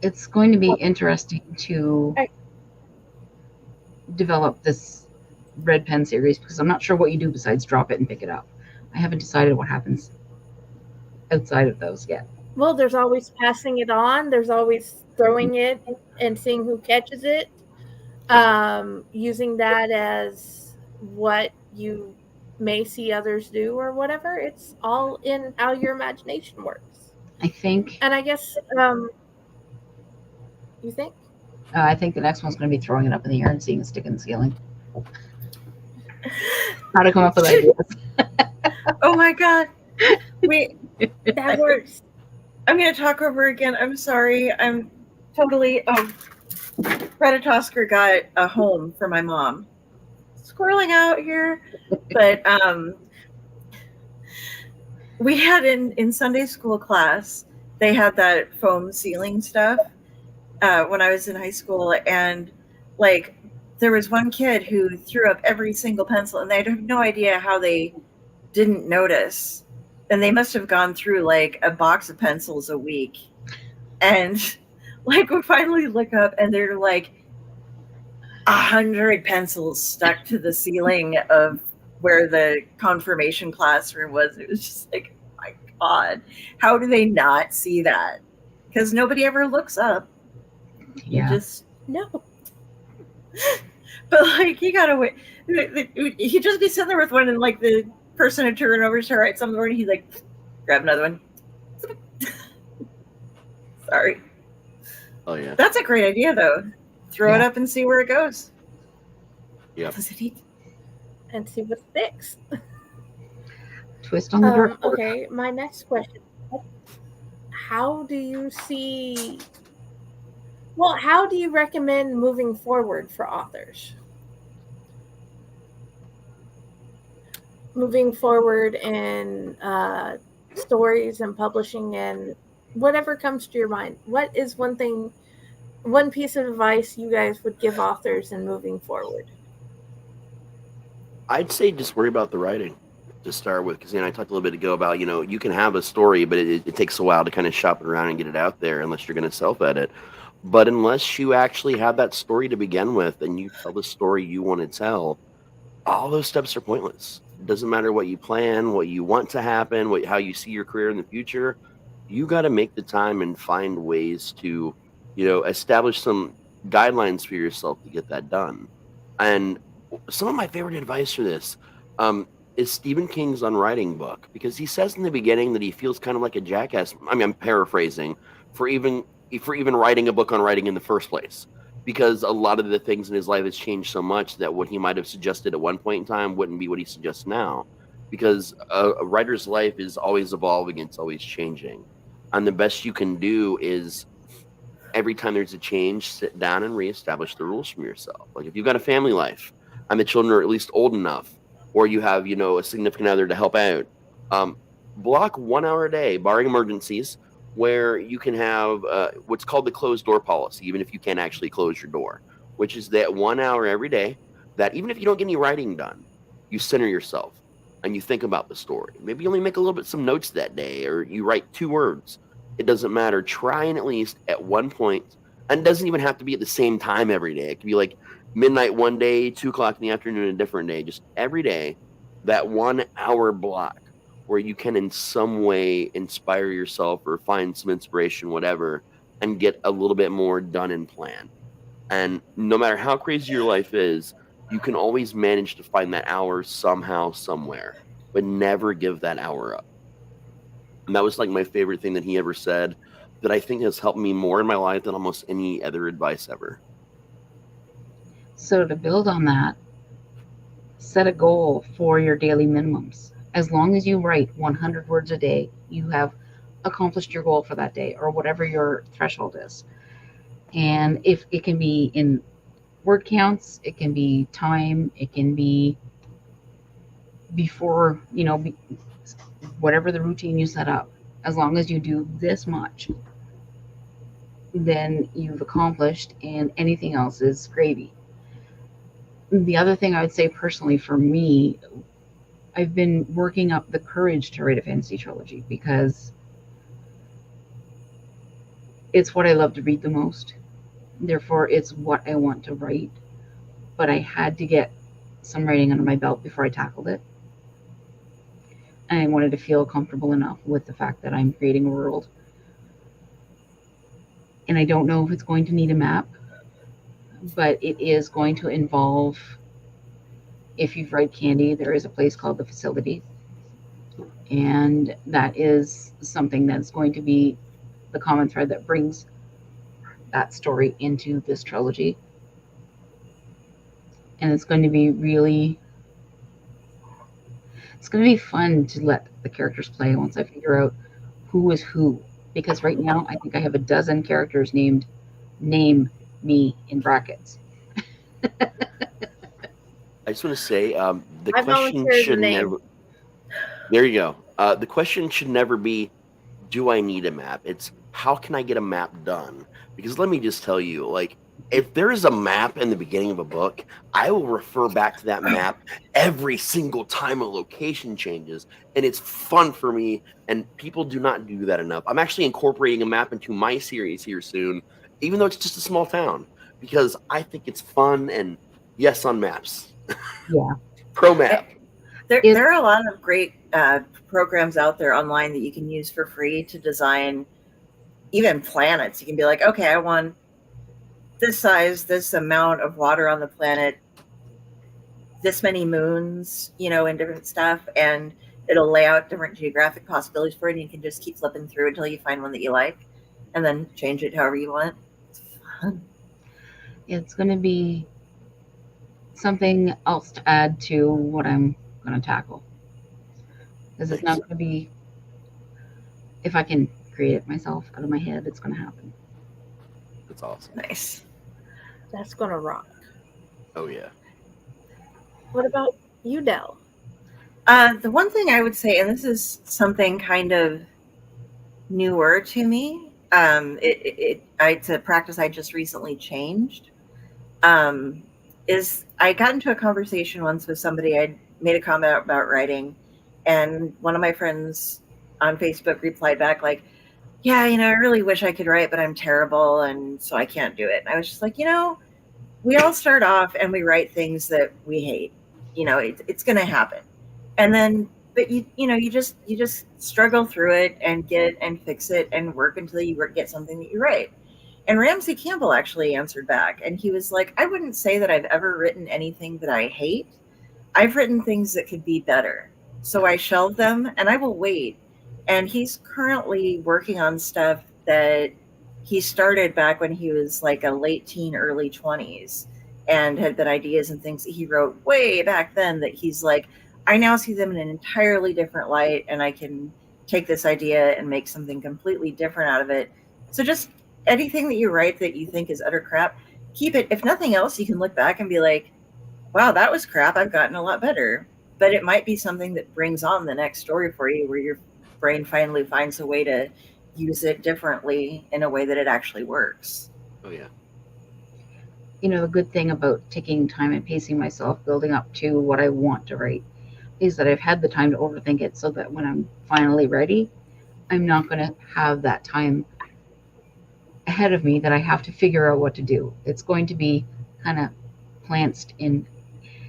It's going to be interesting to develop this red pen series because I'm not sure what you do besides drop it and pick it up. I haven't decided what happens outside of those yet. Well, there's always passing it on. There's always throwing it and seeing who catches it. Using that as what you may see others do or whatever. It's all in how your imagination works. I think. And I guess, you think? I think the next one's going to be throwing it up in the air and seeing it stick in the ceiling. How to come up with ideas. Oh my God. Wait. That works. I'm going to talk over again. I'm sorry. I'm totally. Predatosker got a home for my mom. Squirreling out here, but we had in Sunday school class, they had that foam ceiling stuff when I was in high school, and like there was one kid who threw up every single pencil, and they have no idea how they didn't notice, and they must have gone through like a box of pencils a week, and like we finally look up and they're like 100 pencils stuck to the ceiling of where the confirmation classroom was. It was just like, oh my God, how do they not see that? Because nobody ever looks up. You Yeah. just, No. but like, you gotta wait. He'd just be sitting there with one, and like the person would turn over to write something, and he'd like, grab another one. Sorry. Oh yeah. That's a great idea, though. Throw it Yeah. up and see where it goes. Yep. Does it eat? And see what sticks. Twist on the dartboard. Okay, my next question. How do you see... Well, how do you recommend moving forward for authors? Moving forward in stories and publishing and whatever comes to your mind. What is one piece of advice you guys would give authors in moving forward? I'd say just worry about the writing to start with, because I talked a little bit ago about, you can have a story, but it takes a while to kind of shop it around and get it out there unless you're going to self-edit. But unless you actually have that story to begin with and you tell the story you want to tell, all those steps are pointless. It doesn't matter what you plan, what you want to happen, how you see your career in the future. You got to make the time and find ways to, establish some guidelines for yourself to get that done. And some of my favorite advice for this is Stephen King's On Writing book, because he says in the beginning that he feels kind of like a jackass. I mean, I'm paraphrasing, for even writing a book on writing in the first place, because a lot of the things in his life has changed so much that what he might have suggested at one point in time wouldn't be what he suggests now, because a writer's life is always evolving, it's always changing, and the best you can do is every time there's a change, sit down and reestablish the rules from yourself. Like if you've got a family life and the children are at least old enough, or you have, a significant other to help out, block 1 hour a day, barring emergencies, where you can have what's called the closed door policy, even if you can't actually close your door, which is that 1 hour every day that even if you don't get any writing done, you center yourself and you think about the story. Maybe you only make a little bit some notes that day, or you write 2 words. It doesn't matter. Try and at least at one point, and it doesn't even have to be at the same time every day. It can be like midnight one day, 2:00 in the afternoon a different day. Just every day, that 1 hour block where you can in some way inspire yourself or find some inspiration, whatever, and get a little bit more done and planned. And no matter how crazy your life is, you can always manage to find that hour somehow, somewhere, but never give that hour up. And that was like my favorite thing that he ever said, that I think has helped me more in my life than almost any other advice ever. So to build on that, set a goal for your daily minimums. As long as you write 100 words a day, you have accomplished your goal for that day, or whatever your threshold is. And if it can be in word counts, it can be time, it can be before, whatever the routine you set up. As long as you do this much, then you've accomplished, and anything else is gravy. The other thing I would say personally for me, I've been working up the courage to write a fantasy trilogy, because it's what I love to read the most. Therefore, it's what I want to write. But I had to get some writing under my belt before I tackled it. And I wanted to feel comfortable enough with the fact that I'm creating a world. And I don't know if it's going to need a map, but it is going to involve, if you've read Candy, there is a place called the Facility. And that is something that's going to be the common thread that brings that story into this trilogy. And it's going to be fun to let the characters play once I figure out who is who. Because right now, I think I have a dozen characters named Name Me in brackets. I just want to say the I question volunteered the should name. never. There you go. The question should never be, do I need a map? It's how can I get a map done? Because let me just tell you, like, if there is a map in the beginning of a book, I will refer back to that map every single time a location changes, and it's fun for me. And people do not do that enough. I'm actually incorporating a map into my series here soon, even though it's just a small town, because I think it's fun. And yes, on maps, Yeah. pro map. There are a lot of great programs out there online that you can use for free to design even planets. You can be like, okay, I want this size, this amount of water on the planet, this many moons, and different stuff, and it'll lay out different geographic possibilities for it, and you can just keep flipping through until you find one that you like, and then change it however you want. It's fun. It's going to be something else to add to what I'm going to tackle. Because it's not going to be, if I can create it myself out of my head, it's going to happen. That's awesome. Nice. That's going to rock. Oh, yeah. What about you, Del? The one thing I would say, and this is something kind of newer to me, it's a practice I just recently changed, is I got into a conversation once with somebody. I made a comment about writing, and one of my friends on Facebook replied back like, yeah, I really wish I could write, but I'm terrible, and so I can't do it. And I was just like, we all start off and we write things that we hate. It's going to happen. And then, but you just struggle through it and fix it and work until you get something that you write. And Ramsey Campbell actually answered back, and he was like, I wouldn't say that I've ever written anything that I hate. I've written things that could be better. So I shelved them and I will wait. And he's currently working on stuff that he started back when he was like a late teen, early 20s, and had been ideas and things that he wrote way back then that he's like, I now see them in an entirely different light, and I can take this idea and make something completely different out of it. So just anything that you write that you think is utter crap, keep it. If nothing else, you can look back and be like, wow, that was crap. I've gotten a lot better. But it might be something that brings on the next story for you, where your brain finally finds a way to use it differently in a way that it actually works. Oh, yeah. The good thing about taking time and pacing myself, building up to what I want to write, is that I've had the time to overthink it, so that when I'm finally ready, I'm not going to have that time ahead of me that I have to figure out what to do. It's going to be kind of planted in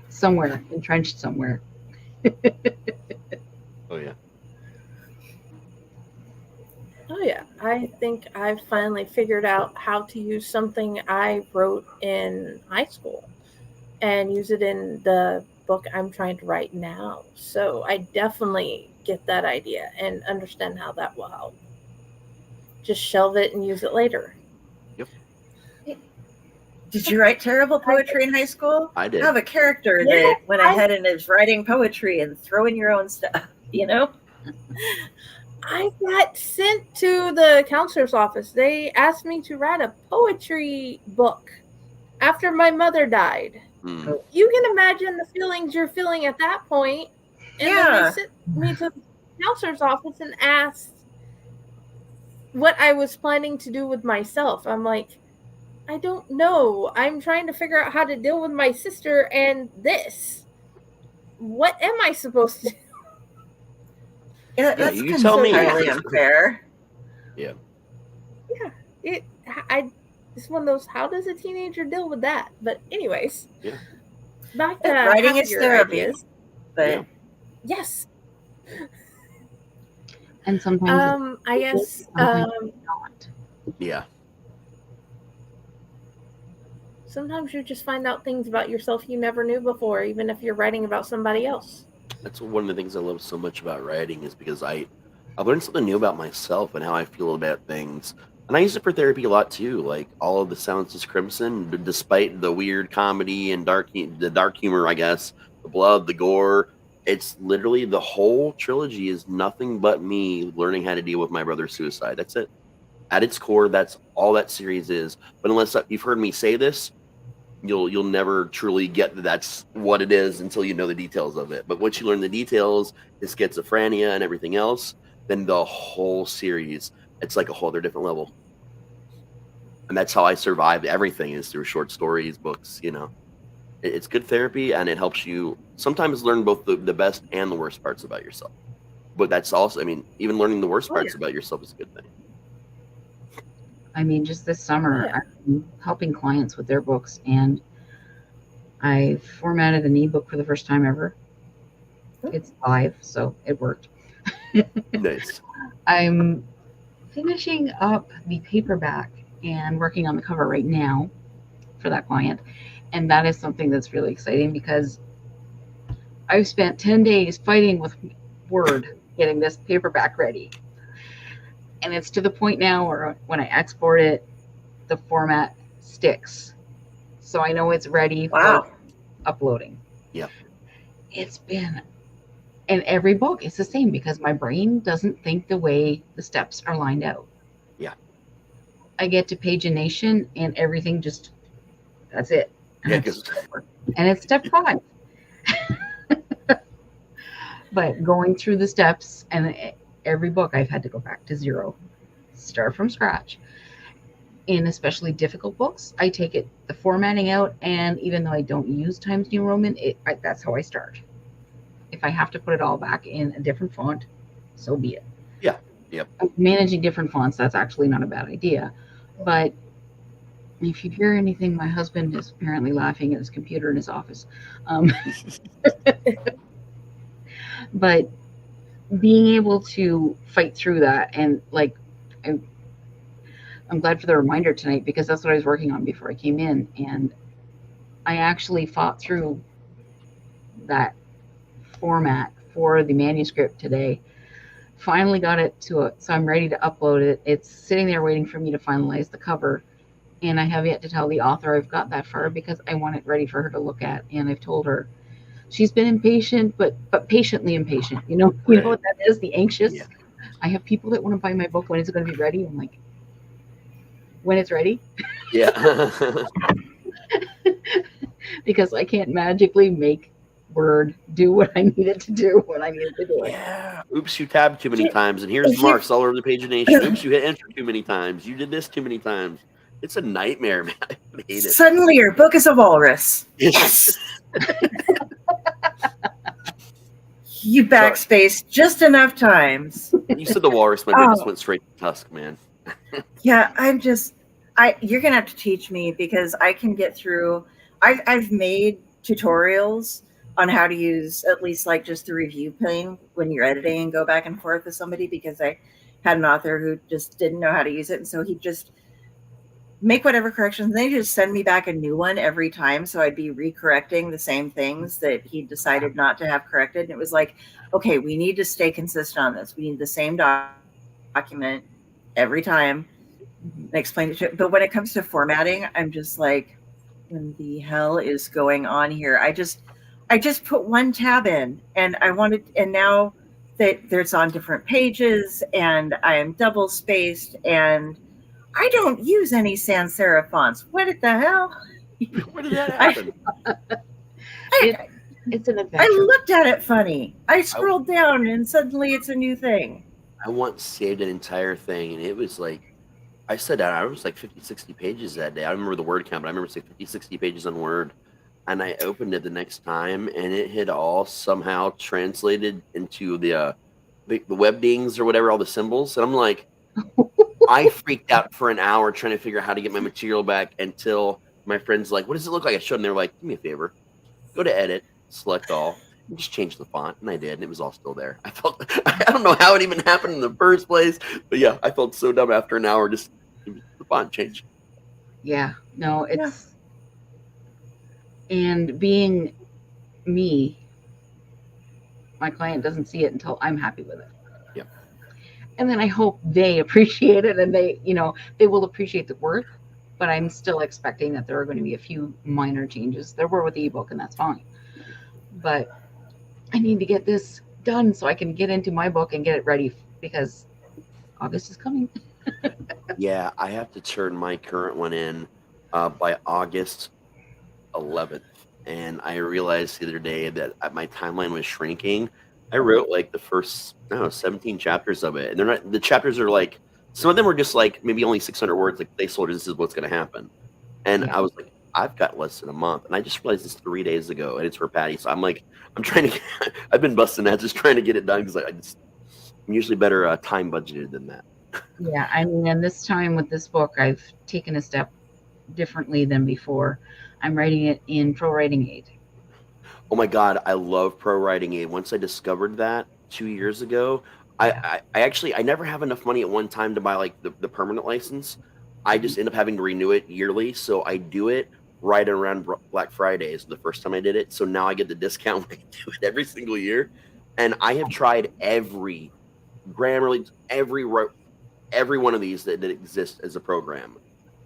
somewhere, entrenched somewhere. Oh, yeah. Oh, yeah. I think I've finally figured out how to use something I wrote in high school and use it in the book I'm trying to write now. So I definitely get that idea and understand how that will help. Just shelve it and use it later. Yep. Did you write terrible poetry in high school? I did. Have a character that went ahead and is writing poetry and throwing your own stuff, I got sent to the counselor's office. They asked me to write a poetry book after my mother died. Mm. You can imagine the feelings you're feeling at that point. And then they sent me to the counselor's office and asked what I was planning to do with myself. I'm like, I don't know. I'm trying to figure out how to deal with my sister and this. What am I supposed to do? Yeah, that's you tell me. Entirely unfair. Yeah. Yeah. It's one of those, how does a teenager deal with that? But anyways. Yeah. Back to writing is therapy. Ideas. But yes. And sometimes I guess not. Yeah. Sometimes you just find out things about yourself you never knew before, even if you're writing about somebody else. That's one of the things I love so much about writing, is because I learned something new about myself and how I feel about things. And I use it for therapy a lot too. Like all of the Silence is Crimson, despite the weird comedy and the dark humor, I guess, the blood, the gore, it's literally the whole trilogy is nothing but me learning how to deal with my brother's suicide. That's it. At its core, that's all that series is. But unless you've heard me say this, you'll never truly get that that's what it is until you know the details of it. But once you learn the details, the schizophrenia and everything else, then the whole series, it's like a whole other different level. And that's how I survived everything, is through short stories, books. It's good therapy, and it helps you sometimes learn both the best and the worst parts about yourself. But that's also, I mean, even learning the worst parts about yourself is a good thing. I mean, just this summer, Yeah. I'm helping clients with their books, and I formatted an ebook for the first time ever. It's live, so it worked. Nice. I'm finishing up the paperback and working on the cover right now for that client. And that is something that's really exciting because I've spent 10 days fighting with Word getting this paperback ready. And it's to the point now where when I export it, the format sticks. So I know it's ready Wow. for uploading. Yeah. It's been, and every book is the same because my brain doesn't think the way the steps are lined out. Yeah. I get to pagination and everything just, that's it. And, Yeah, it's, 'cause- and it's step 5. But going through the steps, and every book I've had to go back to 0, start from scratch. In especially difficult books, I take the formatting out, and even though I don't use Times New Roman, that's how I start. If I have to put it all back in a different font, so be it. Yeah. Yep. Managing different fonts, that's actually not a bad idea. But if you hear anything, my husband is apparently laughing at his computer in his office. But being able to fight through that, and like, I'm glad for the reminder tonight because that's what I was working on before I came in, and I actually fought through that format for the manuscript today. Finally got it so I'm ready to upload it. It's sitting there waiting for me to finalize the cover, and I have yet to tell the author I've got that far because I want it ready for her to look at. And I've told her she's been impatient, but patiently impatient. You know what that is? The anxious. Yeah. I have people that want to buy my book. When is it going to be ready? I'm like, when it's ready. Yeah. Because I can't magically make Word do what I need it to do when I need it to do it. Yeah. Oops, you tabbed too many times, and here's the marks all over the pagination. Oops, you hit enter too many times. You did this too many times. It's a nightmare, man. I hate it. Suddenly your book is a walrus. Yes. You backspace just enough times. You said the walrus, my brain just went straight to Tusk, man. Yeah, you're gonna have to teach me because I can get through. I've made tutorials on how to use at least like just the review pane when you're editing and go back and forth with somebody, because I had an author who just didn't know how to use it, and so he'd just make whatever corrections. They just send me back a new one every time, so I'd be recorrecting the same things that he decided not to have corrected. And it was like, okay, we need to stay consistent on this. We need the same document every time and explain it to. But when it comes to formatting, I'm just like, when the hell is going on here? I just put one tab in, and and now that there's on different pages, and I am double spaced, and I don't use any sans serif fonts. What the hell? Where did that happen? It's an adventure. I looked at it funny. I scrolled down, and suddenly it's a new thing. I once saved an entire thing, and it was like, I said that I was like 50, 60 pages that day. I remember the word count, but I remember saying 50, 60 pages on Word. And I opened it the next time, and it had all somehow translated into the web dings or whatever, all the symbols. And I'm like, I freaked out for an hour trying to figure out how to get my material back until my friend's like, what does it look like? I showed them. They were like, do me a favor. Go to edit, select all, and just change the font. And I did, and it was all still there. I don't know how it even happened in the first place. But yeah, I felt so dumb after an hour, just the font changed. Yeah, no, and being me, my client doesn't see it until I'm happy with it. Yeah. And then I hope they appreciate it, and they will appreciate the work, but I'm still expecting that there are going to be a few minor changes. There were with the ebook, and that's fine. But I need to get this done so I can get into my book and get it ready, because August is coming. Yeah, I have to turn my current one in by August 11th, and I realized the other day that my timeline was shrinking. I wrote like the first, I don't know, 17 chapters of it, and they're not. The chapters are like some of them were just like maybe only 600 words, like placeholders. This is what's going to happen, and Yeah. I was like, I've got less than a month, and I just realized this 3 days ago, and it's for Patty. So I'm like, I'm trying to. I've been busting that, just trying to get it done because I'm usually better time budgeted than that. Yeah, I mean, and this time with this book, I've taken a step differently than before. I'm writing it in Pro Writing Aid. Oh my God, I love Pro Writing Aid. Once I discovered that 2 years ago, I actually I never have enough money at one time to buy like the permanent license. I just end up having to renew it yearly, so I do it right around Black Friday is the first time I did it. So now I get the discount when I do it every single year. And I have tried every Grammarly, every one of these that exist as a program,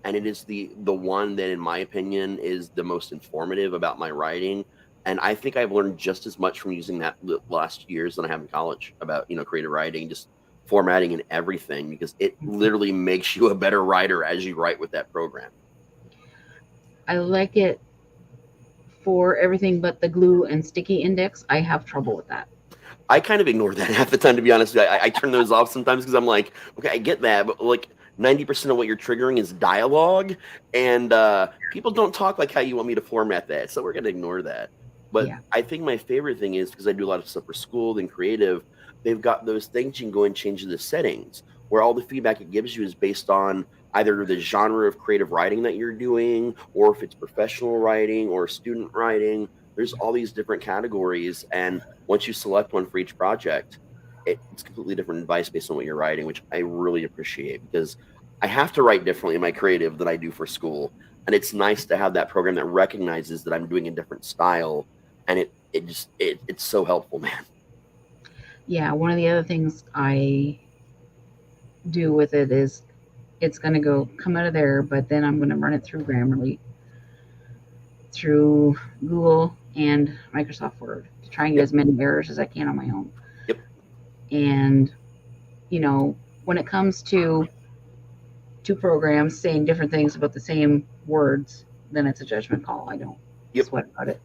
and it is the one that in my opinion is the most informative about my writing. And I think I've learned just as much from using that last years than I have in college about creative writing, just formatting and everything, because it literally makes you a better writer as you write with that program. I like it for everything but the glue and sticky index. I have trouble with that. I kind of ignore that half the time, to be honest. I turn those off sometimes because I'm like, okay, I get that, but like 90% of what you're triggering is dialogue, and people don't talk like how you want me to format that, so we're going to ignore that. But Yeah. I think my favorite thing is, because I do a lot of stuff for school and creative, they've got those things you can go and change the settings, where all the feedback it gives you is based on either the genre of creative writing that you're doing, or if it's professional writing or student writing. There's all these different categories, and once you select one for each project, it's completely different advice based on what you're writing, which I really appreciate, because I have to write differently in my creative than I do for school. And it's nice to have that program that recognizes that I'm doing a different style. And it's so helpful, man. Yeah, one of the other things I do with it is it's going to come out of there, but then I'm going to run it through Grammarly, through Google and Microsoft Word to try and get as many errors as I can on my own. Yep. And, when it comes to two programs saying different things about the same words, then it's a judgment call. I don't sweat about it.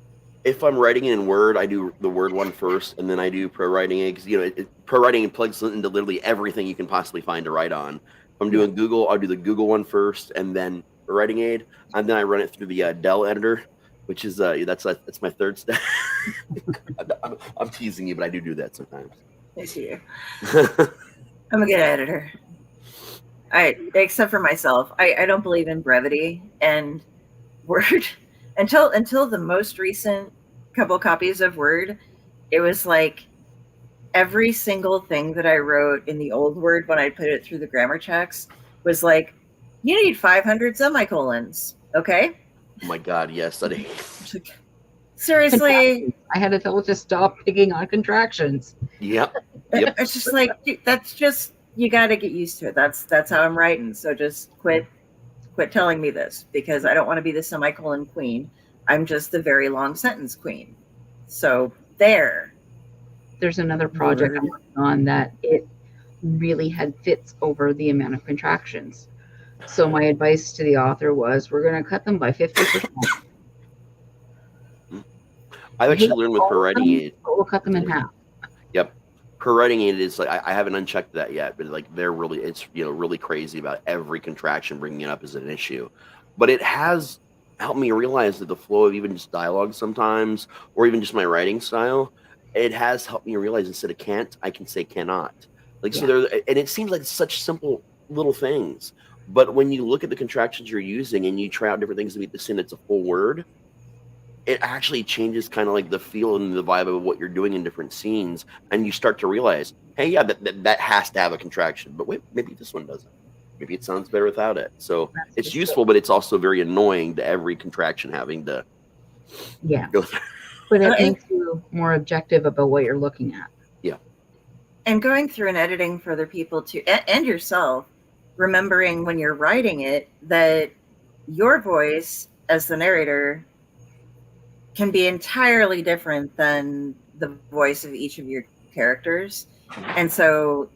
If I'm writing in Word, I do the Word one first, and then I do Pro Writing Aid, because Pro Writing Aid plugs into literally everything you can possibly find to write on. If I'm doing Google, I'll do the Google one first, and then Pro Writing Aid, and then I run it through the Dell editor, which is that's my third step. I'm teasing you, but I do that sometimes. I see you. I'm a good editor. Except for myself, I don't believe in brevity and Word. Until the most recent couple copies of Word, it was like every single thing that I wrote in the old Word when I put it through the grammar checks was like, you need 500 semicolons, okay? Oh my God, yes. Seriously. I had to tell it to stop picking on contractions. Yep. It's just like, that's just, you got to get used to it. That's how I'm writing. So just quit telling me this, because I don't want to be the semicolon queen. I'm just the very long sentence queen. So there's another project I'm working on that it really had fits over the amount of contractions. So my advice to the author was, we're going to cut them by 50%. I've actually learned with Pro Writing Aid. We'll cut them in half. Yep. Pro Writing Aid is like, I haven't unchecked that yet, but like it's really crazy about every contraction, bringing it up as an issue. But it has helped me realize that the flow of even just dialogue sometimes, or even just my writing style, it has helped me realize instead of can't, I can say cannot. Like, so and it seems like such simple little things, but when you look at the contractions you're using and you try out different things to make the sentence a full word, it actually changes kind of like the feel and the vibe of what you're doing in different scenes. And you start to realize, hey, yeah, that has to have a contraction, but wait, maybe this one doesn't. Maybe it sounds better without it. So it's useful, but it's also very annoying to every contraction having to go through. But it makes you more objective about what you're looking at. Yeah. And going through and editing for other people too, and yourself, remembering when you're writing it that your voice as the narrator can be entirely different than the voice of each of your characters. And so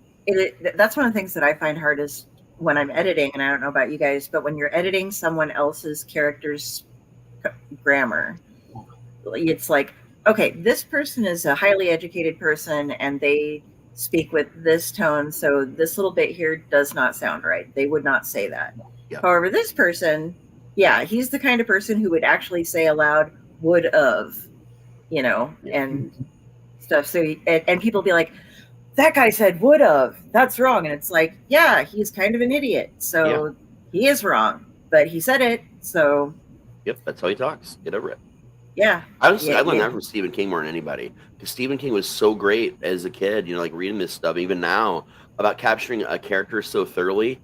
that's one of the things that I find hardest when I'm editing, and I don't know about you guys, but when you're editing someone else's character's grammar. It's like, okay, this person is a highly educated person and they speak with this tone, so this little bit here does not sound right. They would not say that. Yeah. However, this person, yeah, he's the kind of person who would actually say aloud, would of, and stuff. So, and people be like, that guy said would have, that's wrong. And it's like, yeah, he's kind of an idiot. So he is wrong, but he said it. So, Yep, that's how he talks. Get over it. yeah. Honestly, I learned that from Stephen King more than anybody, because Stephen King was so great as a kid, like reading this stuff, even now, about capturing a character so thoroughly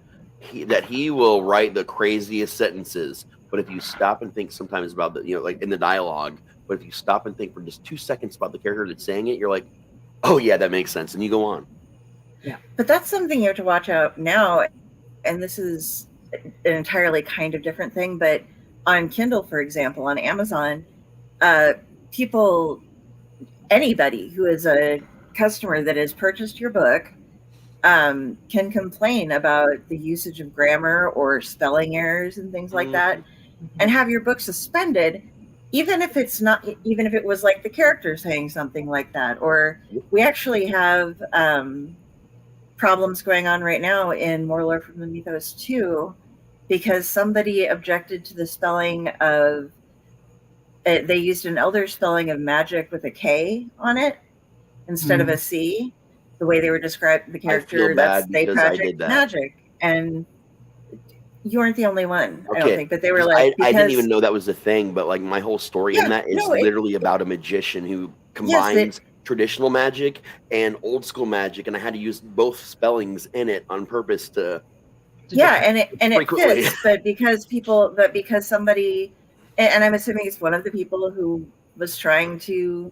that he will write the craziest sentences. But if you stop and think sometimes about the, like in the dialogue, but if you stop and think for just 2 seconds about the character that's saying it, you're like, oh yeah, that makes sense. And you go on. Yeah. But that's something you have to watch out now. And this is an entirely kind of different thing. But on Kindle, for example, on Amazon, anybody who is a customer that has purchased your book can complain about the usage of grammar or spelling errors and things like that, and have your book suspended, even if it was like the character saying something like that. Or we actually have problems going on right now in More Lore from the Mythos 2 because somebody objected to the spelling of they used an elder spelling of magic with a K on it instead of a C. The way they were describing the character, they project magic, and you weren't the only one. Okay. I don't think, but they were like, I didn't even know that was a thing. But like my whole story in that is literally about a magician who combines traditional magic and old school magic, and I had to use both spellings in it on purpose to. And it fits, but because somebody. And I'm assuming it's one of the people who was trying to,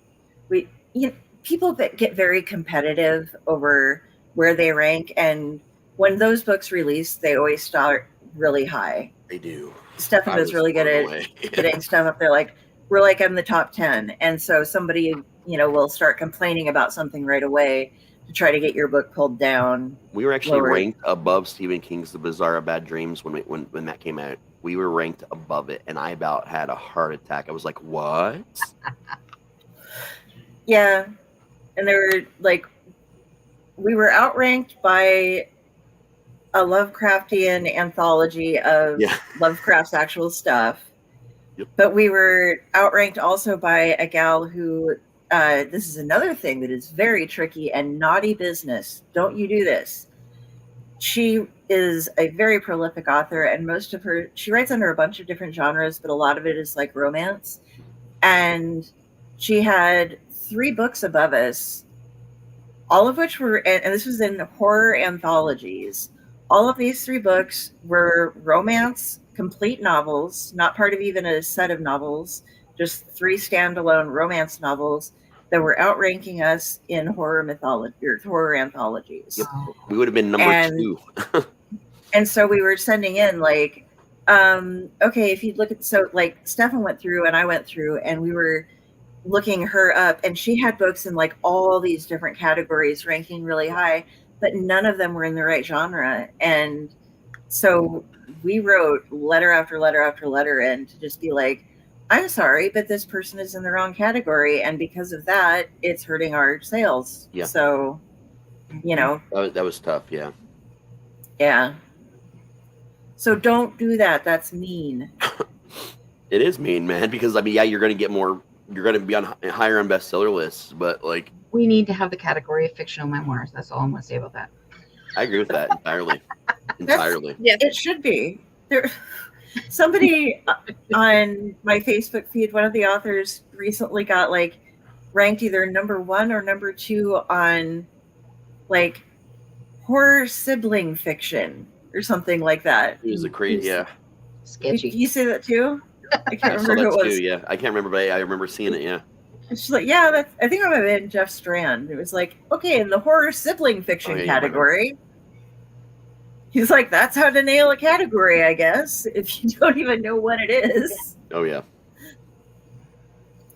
people that get very competitive over where they rank. And when those books release, they always start really high. They do. Stefan was really good at getting stuff up there. Like, we're like in the top 10. And so somebody, will start complaining about something right away to try to get your book pulled down. We were actually ranked above Stephen King's The Bizarre Bad Dreams when that came out. We were ranked above it, and I about had a heart attack. I was like, what? Yeah. And they were like, we were outranked by a Lovecraftian anthology of Lovecraft's actual stuff. Yep. But we were outranked also by a gal who, this is another thing that is very tricky and naughty business. Don't you do this. She is a very prolific author, and she writes under a bunch of different genres, but a lot of it is like romance. And she had 3 books above us, all of which were, and this was in horror anthologies. All of these 3 books were romance, complete novels, not part of even a set of novels, just 3 standalone romance novels that were outranking us in horror mythology or horror anthologies. Yep. We would have been number 2. And so we were sending in like, okay, if you look at, so like Stefan went through and I went through and we were looking her up, and she had books in like all these different categories ranking really high, but none of them were in the right genre. And so we wrote letter after letter after letter in to just be like, I'm sorry, but this person is in the wrong category, and because of that, it's hurting our sales. Yeah. So, that was tough. Yeah. Yeah. So don't do that. That's mean. It is mean, man, because you're going to get more. You're going to be higher on bestseller lists, but like we need to have the category of fictional memoirs. That's all I'm going to say about that. I agree with that entirely. Yeah, it should be. Somebody on my Facebook feed, one of the authors recently got like ranked either number 1 or number 2 on like horror sibling fiction or something like that. It was a crazy, sketchy. You say that too? I can't remember who it was. Too, yeah, I can't remember, but I remember seeing it. Yeah. And she's like, I think I might have been Jeff Strand. It was like, okay, in the horror sibling fiction category. He's like, that's how to nail a category, I guess, if you don't even know what it is. Oh, yeah.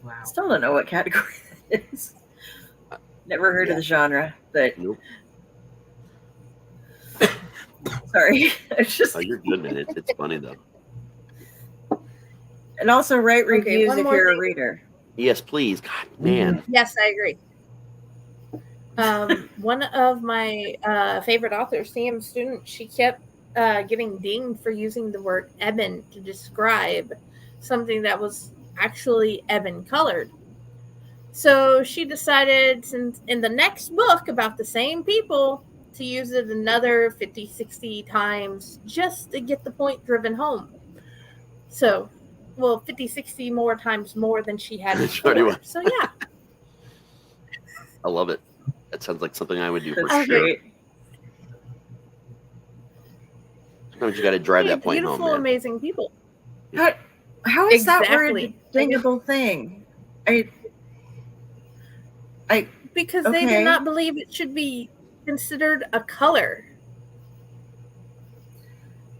Wow. Still don't know what category that is. Never heard of the genre, but... Nope. Sorry. It's just... Oh, you're good, man. It's funny, though. And also write Okay, reviews one if more you're a thing. reader. Yes, please. God, man. Yes, I agree. One of my favorite authors, Sam Student, she kept getting dinged for using the word ebon to describe something that was actually ebon colored. So she decided, since in the next book about the same people, to use it another 50, 60 times just to get the point driven home. So, well, 50, 60 more times more than she had before. So, yeah. I love it. That sounds like something I would do for That's sure. great. Sometimes you got to drive Hey, that point home, beautiful, man. amazing people. How is that word a Exactly. dingable thing? Because they did not believe it should be considered a color.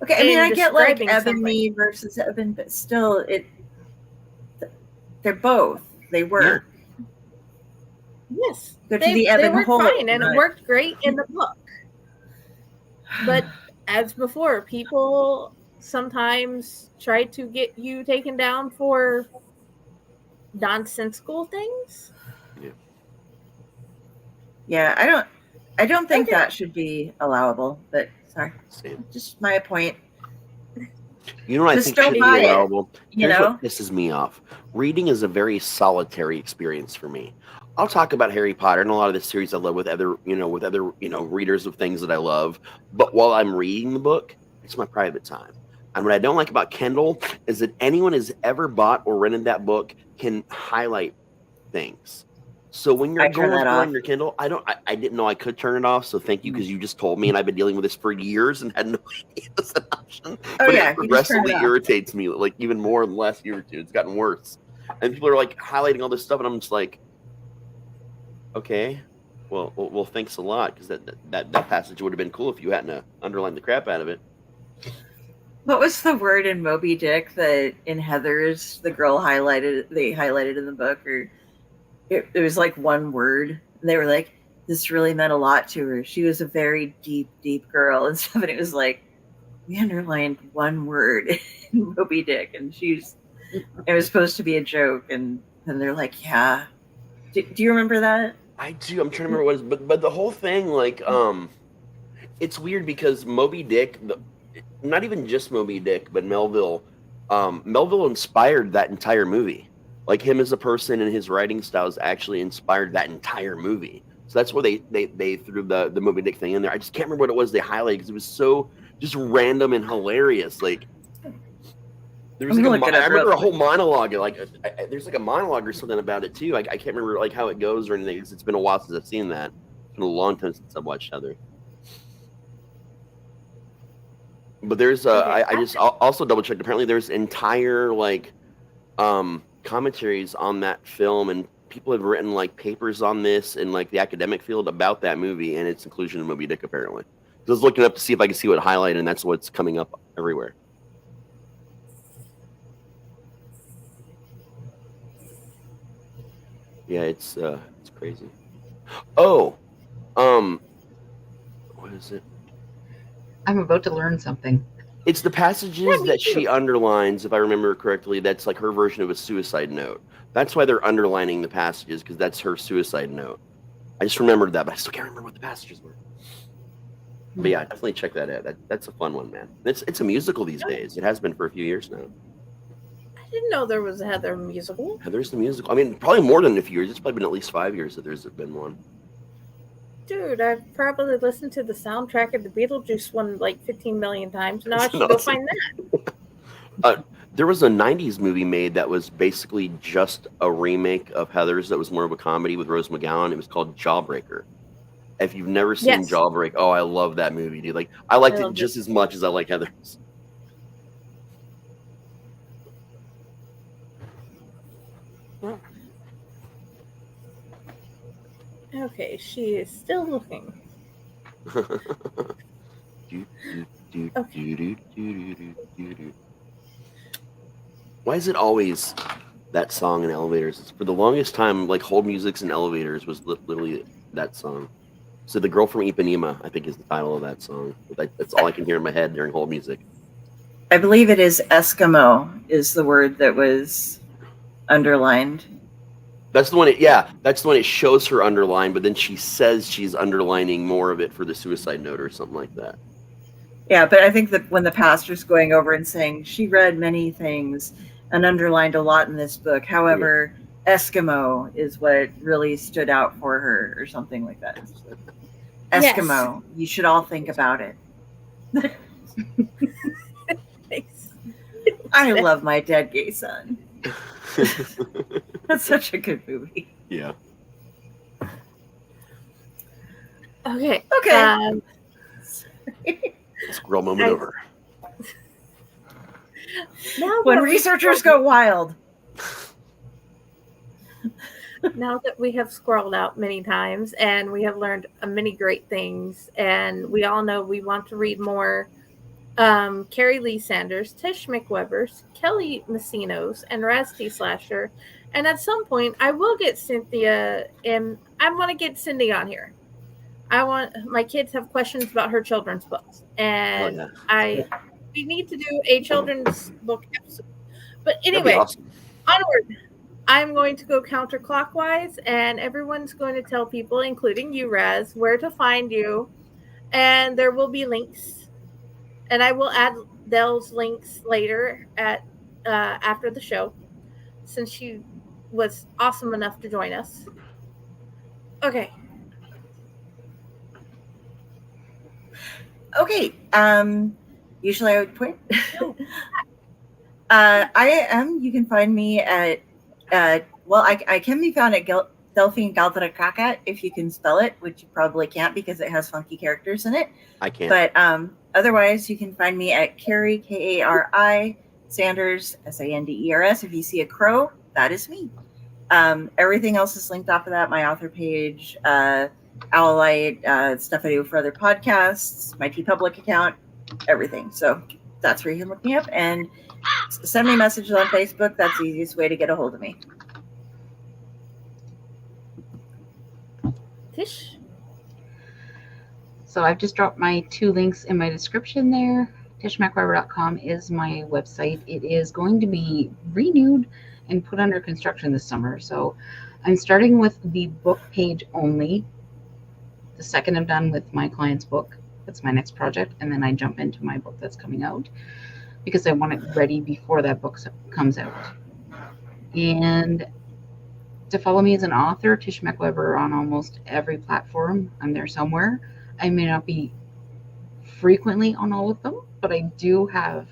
Okay, I mean, in I get like describing ebony something. versus ebon, but still, they're both. They work. Yes, Go to the they ebon worked hole. fine, and it worked great in the book. But as before, people sometimes try to get you taken down for nonsensical things. Yeah, I don't think Okay. that should be allowable. But sorry, Same. just my point. You know what Just I think don't should be buy it, allowable? you Here's know? what pisses me off. Reading is a very solitary experience for me. I'll talk about Harry Potter and a lot of the series I love with other, readers of things that I love. But while I'm reading the book, it's my private time. And what I don't like about Kindle is that anyone has ever bought or rented that book can highlight things. So when you're I turn going that through off. on your Kindle, I didn't know I could turn it off. So thank you, because you just told me, and I've been dealing with this for years and had no idea it was an option. Oh But yeah, it you just turn progressively it off. irritates me, like even more in the last year or two. It's gotten worse, and people are like highlighting all this stuff, and I'm just like, okay, well, thanks a lot, because that passage would have been cool if you hadn't underlined the crap out of it. What was the word in Moby Dick that in Heather's the girl highlighted? They highlighted in the book, or it was like one word. And they were like, "This really meant a lot to her. She was a very deep, deep girl," and stuff. And it was like, we underlined one word in Moby Dick, and it was supposed to be a joke, and they're like, "Yeah." Do you remember that? I do. I'm trying to remember what it is, but the whole thing, like, it's weird because Moby Dick, not even just Moby Dick, but Melville, Melville inspired that entire movie. Like, him as a person and his writing styles actually inspired that entire movie. So that's where they threw the Moby Dick thing in there. I just can't remember what it was they highlighted because it was so just random and hilarious. Like, there was I remember a whole monologue. Like, there's like a monologue or something about it too. I can't remember like how it goes or anything. It's been a while since I've seen that. It's been a long time since I've watched Heather. But there's I just also double checked. Apparently, there's entire like commentaries on that film, and people have written like papers on this in like the academic field about that movie and its inclusion in Moby Dick. Apparently, so I was looking up to see if I could see what highlighted, and that's what's coming up everywhere. Yeah, it's crazy. Oh, what is it? I'm about to learn something. It's the passages that she underlines, if I remember correctly. That's like her version of a suicide note. That's why they're underlining the passages, because that's her suicide note. I just remembered that, but I still can't remember what the passages were. But yeah, definitely check that out. That's a fun one, man. It's a musical these days. It has been for a few years now. I didn't know there was a Heather musical. Heather's the musical. I mean, probably more than a few years. It's probably been at least 5 years that there's been one. Dude, I've probably listened to the soundtrack of the Beetlejuice one like 15 million times. Now I should go find that. There was a 90s movie made that was basically just a remake of Heather's that was more of a comedy with Rose McGowan. It was called Jawbreaker. If you've never seen Jawbreaker, oh, I love that movie, dude. Like, I liked it just as much as I like Heather's. Okay, she is still looking. Why is it always that song in elevators? For the longest time, like, hold music's in elevators was literally that song. So The Girl from Ipanema, I think, is the title of that song. That's all I can hear in my head during hold music. I believe it is Eskimo is the word that was underlined. That's the one. That's the one. It shows her underline, but then she says she's underlining more of it for the suicide note or something like that. Yeah, but I think that when the pastor's going over and saying she read many things and underlined a lot in this book, however, Eskimo is what really stood out for her, or something like that. Eskimo, you should all think about it. Thanks. I love my dead gay son. That's such a good movie. Yeah. Okay. Okay. Squirrel moment over. When researchers go wild. Now that we have squirreled out many times and we have learned many great things, and we all know we want to read more Carrie Lee Sanders, Tish Macwebber's, Keely Messino's, and Rusty Slasher. And at some point, I will get Cynthia, and I want to get Cindy on here. My kids have questions about her children's books, and we need to do a children's book episode. But anyway, awesome. Onward. I'm going to go counterclockwise, and everyone's going to tell people, including you, Raz, where to find you. And there will be links, and I will add those links later at after the show, since she was awesome enough to join us. Okay. Okay. Usually I would quit. I am. You can find me at. I can be found at Delphine Galdracacat if you can spell it, which you probably can't because it has funky characters in it. I can't. But otherwise, you can find me at Carrie Kari Sanders Sanders. If you see a crow, that is me. Everything else is linked off of that. My author page, Owlite, stuff I do for other podcasts, my TeePublic account, everything. So that's where you can look me up, and send me messages on Facebook. That's the easiest way to get a hold of me. Tish? So I've just dropped my 2 links in my description there. TishMacwebber.com is my website. It is going to be renewed and put under construction this summer. So I'm starting with the book page only. The second I'm done with my client's book, that's my next project, and then I jump into my book that's coming out, because I want it ready before that book comes out. And to follow me as an author, Tish Macwebber on almost every platform. I'm there somewhere. I may not be frequently on all of them, but I do have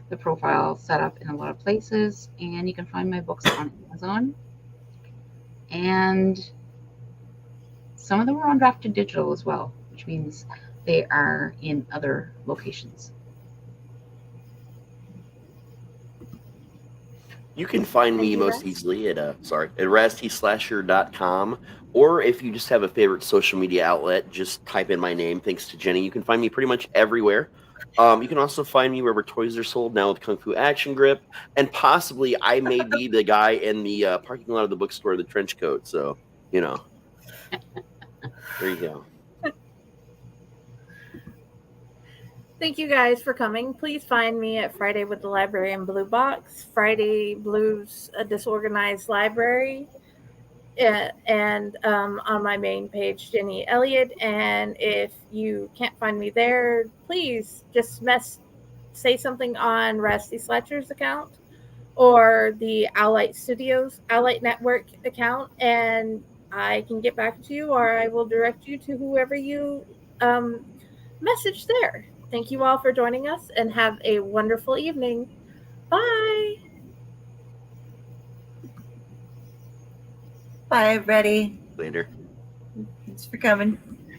the profile set up in a lot of places, and you can find my books on Amazon. And some of them are on draft to digital as well, which means they are in other locations. You can find me most easily at rastslasher.com, or if you just have a favorite social media outlet, just type in my name. Thanks to Jenny, you can find me pretty much everywhere. You can also find me wherever toys are sold now with Kung Fu Action Grip, and possibly I may be the guy in the parking lot of the bookstore in the trench coat. So, there you go. Thank you guys for coming. Please find me at Friday with the Library in Blue Box, Friday Blues, a Disorganized Library, and on my main page, Jenny Elliott. And if you can't find me there, please just say something on Rusty Slasher's account or the Owlite Studios, Owlite Network account, and I can get back to you, or I will direct you to whoever you message there. Thank you all for joining us, and have a wonderful evening. Bye. Bye, everybody. Later. Thanks for coming.